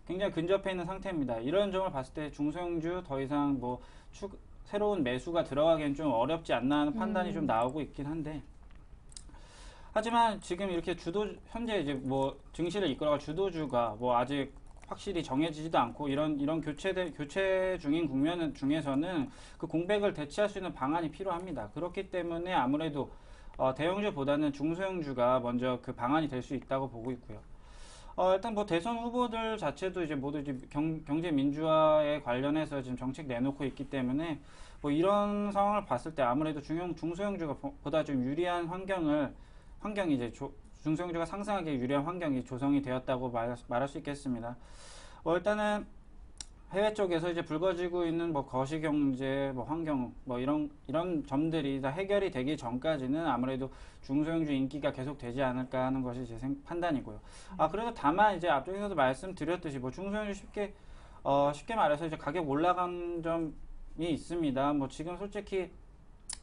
굉장히 근접해 있는 상태입니다. 이런 점을 봤을 때 중소형주 더 이상 뭐 새로운 매수가 들어가기엔 좀 어렵지 않나 하는 판단이 좀 나오고 있긴 한데, 하지만 지금 이렇게 현재 이제 뭐 증시를 이끌어갈 주도주가 뭐 아직 확실히 정해지지도 않고 이런 교체 중인 국면 중에서는 그 공백을 대체할 수 있는 방안이 필요합니다. 그렇기 때문에 아무래도 대형주보다는 중소형주가 먼저 그 방안이 될 수 있다고 보고 있고요. 일단 뭐 대선 후보들 자체도 이제 모두 이제 경제 민주화에 관련해서 지금 정책 내놓고 있기 때문에 뭐 이런 상황을 봤을 때 아무래도 중소형주가 보다 좀 유리한 환경이 이제 중소형주가 상승하기에 유리한 환경이 조성이 되었다고 말할 수 있겠습니다. 일단은 해외 쪽에서 이제 불거지고 있는 뭐 거시경제, 뭐 환경, 뭐 이런 점들이 다 해결이 되기 전까지는 아무래도 중소형주 인기가 계속 되지 않을까 하는 것이 제 판단이고요. 그래도 다만 이제 앞쪽에서도 말씀드렸듯이 뭐 중소형주 쉽게 말해서 이제 가격 올라간 점이 있습니다. 뭐 지금 솔직히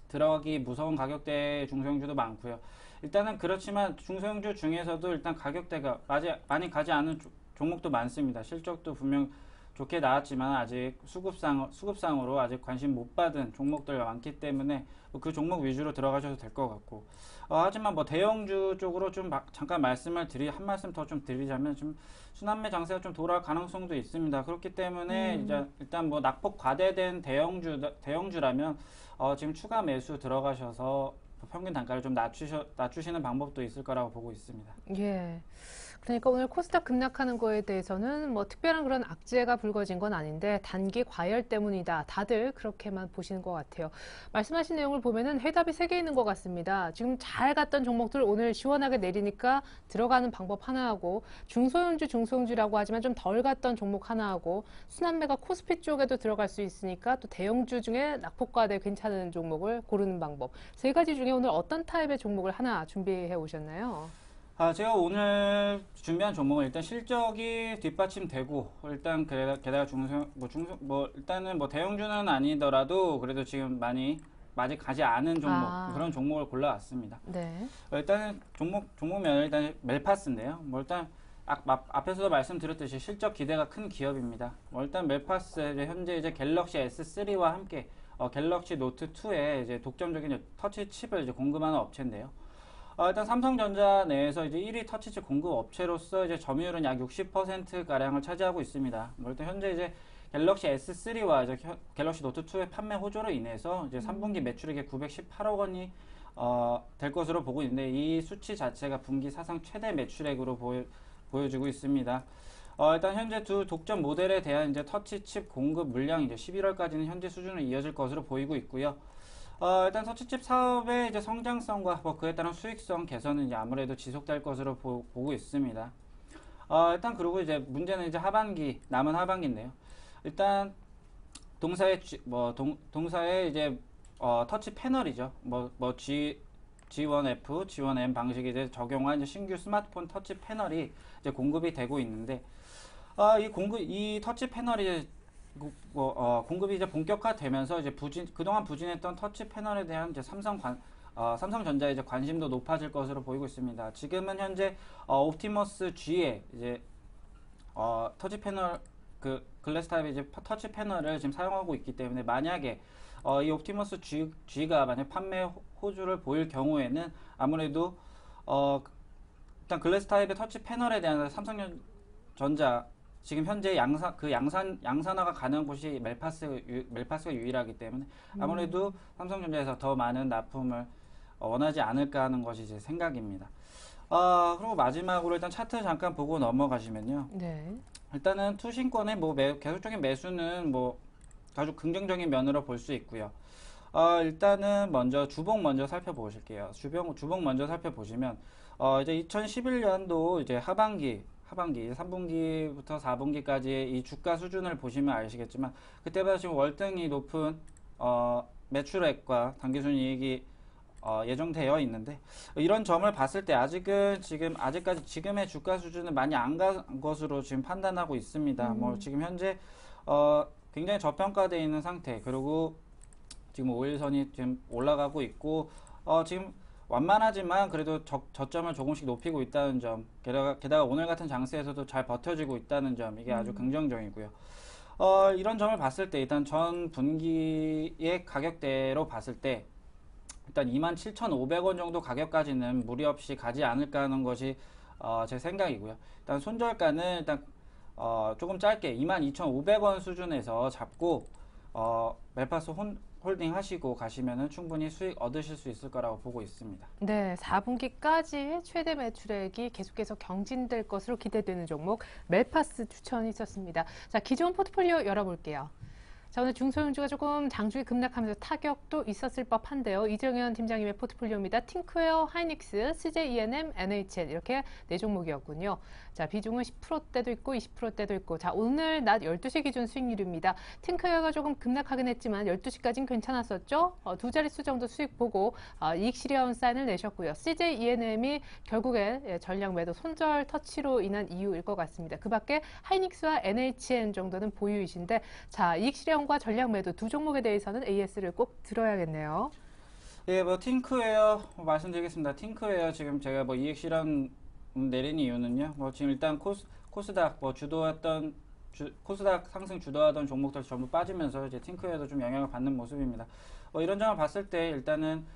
들어가기 무서운 가격대의 중소형주도 많고요. 일단은 그렇지만 중소형주 중에서도 일단 가격대가 많이 가지 않은 종목도 많습니다. 실적도 분명 좋게 나왔지만 아직 수급상으로 아직 관심 못 받은 종목들 많기 때문에 그 종목 위주로 들어가셔도 될 것 같고, 하지만 뭐 대형주 쪽으로 좀 잠깐 한 말씀 더 좀 드리자면 좀 순환매 장세가 좀 돌아올 가능성도 있습니다. 그렇기 때문에 이제 일단 뭐 낙폭 과대된 대형주라면 지금 추가 매수 들어가셔서 평균 단가를 좀 낮추시는 방법도 있을 거라고 보고 있습니다. 예. 그러니까 오늘 코스닥 급락하는 거에 대해서는 뭐 특별한 그런 악재가 불거진 건 아닌데 단기 과열 때문이다. 다들 그렇게만 보시는 것 같아요. 말씀하신 내용을 보면은 해답이 3개 있는 것 같습니다. 지금 잘 갔던 종목들 오늘 시원하게 내리니까 들어가는 방법 하나 하고, 중소형주라고 하지만 좀 덜 갔던 종목 하나 하고, 순환매가 코스피 쪽에도 들어갈 수 있으니까 또 대형주 중에 낙폭과대 괜찮은 종목을 고르는 방법. 3가지 중에 오늘 어떤 타입의 종목을 하나 준비해 오셨나요? 제가 오늘 준비한 종목은 일단 실적이 뒷받침되고, 일단 게다가 일단은 뭐 대형주는 아니더라도 그래도 지금 아직 가지 않은 종목, 그런 종목을 골라왔습니다. 네. 일단은 종목명 일단 멜파스인데요. 뭐 일단 앞에서도 말씀드렸듯이 실적 기대가 큰 기업입니다. 일단 멜파스 현재 이제 갤럭시 S3와 함께 갤럭시 노트 2에 이제 독점적인 터치 칩을 이제 공급하는 업체인데요. 일단 삼성전자 내에서 이제 1위 터치칩 공급 업체로서 이제 점유율은 약 60% 가량을 차지하고 있습니다. 일단 현재 이제 갤럭시 S3와 이제 갤럭시 노트 2의 판매 호조로 인해서 이제 3분기 매출액이 918억 원이 될 것으로 보고 있는데, 이 수치 자체가 분기 사상 최대 매출액으로 보여지고 있습니다. 일단 현재 두 독점 모델에 대한 이제 터치칩 공급 물량이 이제 11월까지는 현재 수준으로 이어질 것으로 보이고 있고요. 일단 터치칩 사업의 이제 성장성과 뭐 그에 따른 수익성 개선은 이제 아무래도 지속될 것으로 보고 있습니다. 일단 그리고 이제 문제는 이제 남은 하반기인데요. 일단 동사의 이제 터치 패널이죠. G1F, G1M 방식이 이제 적용한 이제 신규 스마트폰 터치 패널이 이제 공급이 되고 있는데, 이 터치 패널이 공급이 이제 본격화되면서 이제 그동안 부진했던 터치 패널에 대한 이제 삼성전자의 이제 관심도 높아질 것으로 보이고 있습니다. 지금은 현재 옵티머스 G에 이제 터치 패널 글래스 타입의 이제 터치 패널을 지금 사용하고 있기 때문에, 만약에 이 옵티머스 G가 만약 판매 호주를 보일 경우에는 아무래도 일단 글래스 타입의 터치 패널에 대한 삼성전자 지금 현재 양산화가 가능한 곳이 멜파스가 유일하기 때문에 아무래도 삼성전자에서 더 많은 납품을 원하지 않을까 하는 것이 제 생각입니다. 그리고 마지막으로 일단 차트 잠깐 보고 넘어가시면요. 네. 일단은 투신권의 뭐 계속적인 매수는 뭐 아주 긍정적인 면으로 볼 수 있고요. 일단은 먼저 주봉 먼저 살펴보실게요. 주봉 먼저 살펴보시면 이제 2011년도 이제 하반기 3분기부터 4분기까지의 이 주가 수준을 보시면 아시겠지만, 그때보다 지금 월등히 높은 매출액과 당기순이익이 예정되어 있는데, 이런 점을 봤을 때 아직까지 지금의 주가 수준은 많이 안 간 것으로 지금 판단하고 있습니다. 뭐 지금 현재 굉장히 저평가되어 있는 상태, 그리고 지금 5일선이 지금 올라가고 있고, 지금 완만하지만 그래도 저점을 조금씩 높이고 있다는 점, 게다가 오늘 같은 장세에서도 잘 버텨지고 있다는 점, 이게 아주 긍정적이고요. 이런 점을 봤을 때 일단 전 분기의 가격대로 봤을 때 일단 27,500원 정도 가격까지는 무리 없이 가지 않을까 하는 것이 제 생각이고요. 일단 손절가는 일단 조금 짧게 22,500원 수준에서 잡고 멜파스 홀딩 하시고 가시면은 충분히 수익 얻으실 수 있을 거라고 보고 있습니다. 네, 4분기까지 최대 매출액이 계속해서 경진될 것으로 기대되는 종목 멜파스 추천이 있었습니다. 자, 기존 포트폴리오 열어볼게요. 자, 오늘 중소형주가 조금 장중에 급락하면서 타격도 있었을 법한데요. 이정현 팀장님의 포트폴리오입니다. 팅크웨어, 하이닉스, CJ E&M, NHN 이렇게 네 종목이었군요. 자, 비중은 10%대도 있고 20%대도 있고. 자, 오늘 낮 12시 기준 수익률입니다. 팅크웨어가 조금 급락하긴 했지만 12시까지는 괜찮았었죠. 두 자릿수 정도 수익 보고 이익 실현 사인을 내셨고요. CJ E&M이 결국에 전량 매도 손절 터치로 인한 이유일 것 같습니다. 그 밖에 하이닉스와 NHN 정도는 보유이신데 자, 이익 실현 과 전략 매도 두 종목에 대해서는 AS를 꼭 들어야겠네요. 예, 팅크웨어 말씀드리겠습니다. 팅크웨어 지금 제가 이익 실현 내린 이유는요. 지금 일단 코스닥 주도했던 코스닥 상승 주도하던 종목들 전부 빠지면서 이제 팅크웨어도 좀 영향을 받는 모습입니다. 이런 점을 봤을 때 일단은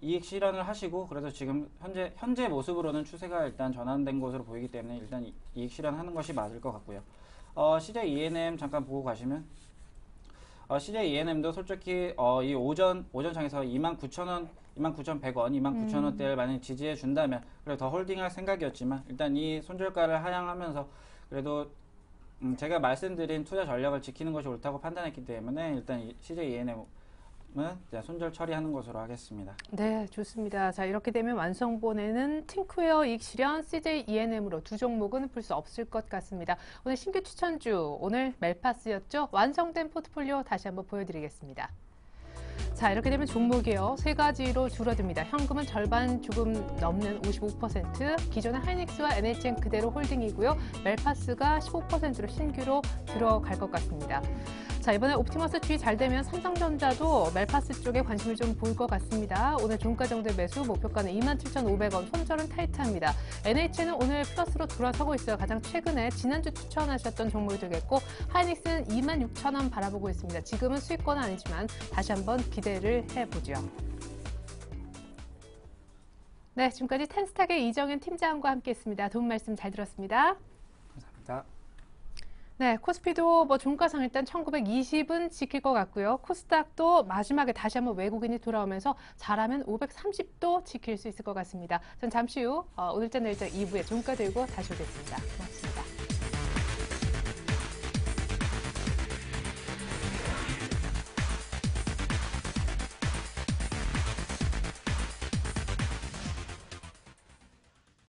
이익 실현을 하시고 그래서 지금 현재 모습으로는 추세가 일단 전환된 것으로 보이기 때문에 일단 이익 실현하는 것이 맞을 것 같고요. CJ E&M 잠깐 보고 가시면. CJ E&M도 솔직히 이 오전장에서 29,000원, 29,100원, 29,000원대를 만약 지지해 준다면 그래도 더 홀딩할 생각이었지만 일단 이 손절가를 하향하면서 그래도 제가 말씀드린 투자 전략을 지키는 것이 옳다고 판단했기 때문에 일단 이 CJ E&M은 손절 처리하는 것으로 하겠습니다. 네, 좋습니다. 자, 이렇게 되면 완성본에는 팅크웨어, 이익 실현, CJ E&M으로 두 종목은 볼 수 없을 것 같습니다. 오늘 신규 추천주, 오늘 멜파스였죠? 완성된 포트폴리오 다시 한번 보여드리겠습니다. 자, 이렇게 되면 종목이요. 세 가지로 줄어듭니다. 현금은 절반 조금 넘는 55%, 기존의 하이닉스와 NHN 그대로 홀딩이고요. 멜파스가 15%로 신규로 들어갈 것 같습니다. 자, 이번에 옵티머스 주의 잘 되면 삼성전자도 멜파스 쪽에 관심을 좀 보일 것 같습니다. 오늘 종가 정도의 매수, 목표가는 27,500원, 손절은 타이트합니다. NH는 오늘 플러스로 돌아서고 있어요. 가장 최근에 지난주 추천하셨던 종목이 되겠고 하이닉스는 26,000원 바라보고 있습니다. 지금은 수익권은 아니지만 다시 한번 기대를 해보죠. 네, 지금까지 텐스탁의 이정현 팀장과 함께했습니다. 도움 말씀 잘 들었습니다. 감사합니다. 네, 코스피도 종가상 일단 1920은 지킬 것 같고요. 코스닥도 마지막에 다시 한번 외국인이 돌아오면서 잘하면 530도 지킬 수 있을 것 같습니다. 전 잠시 후 오늘자 내일자 2부에 종가 들고 다시 오겠습니다. 고맙습니다.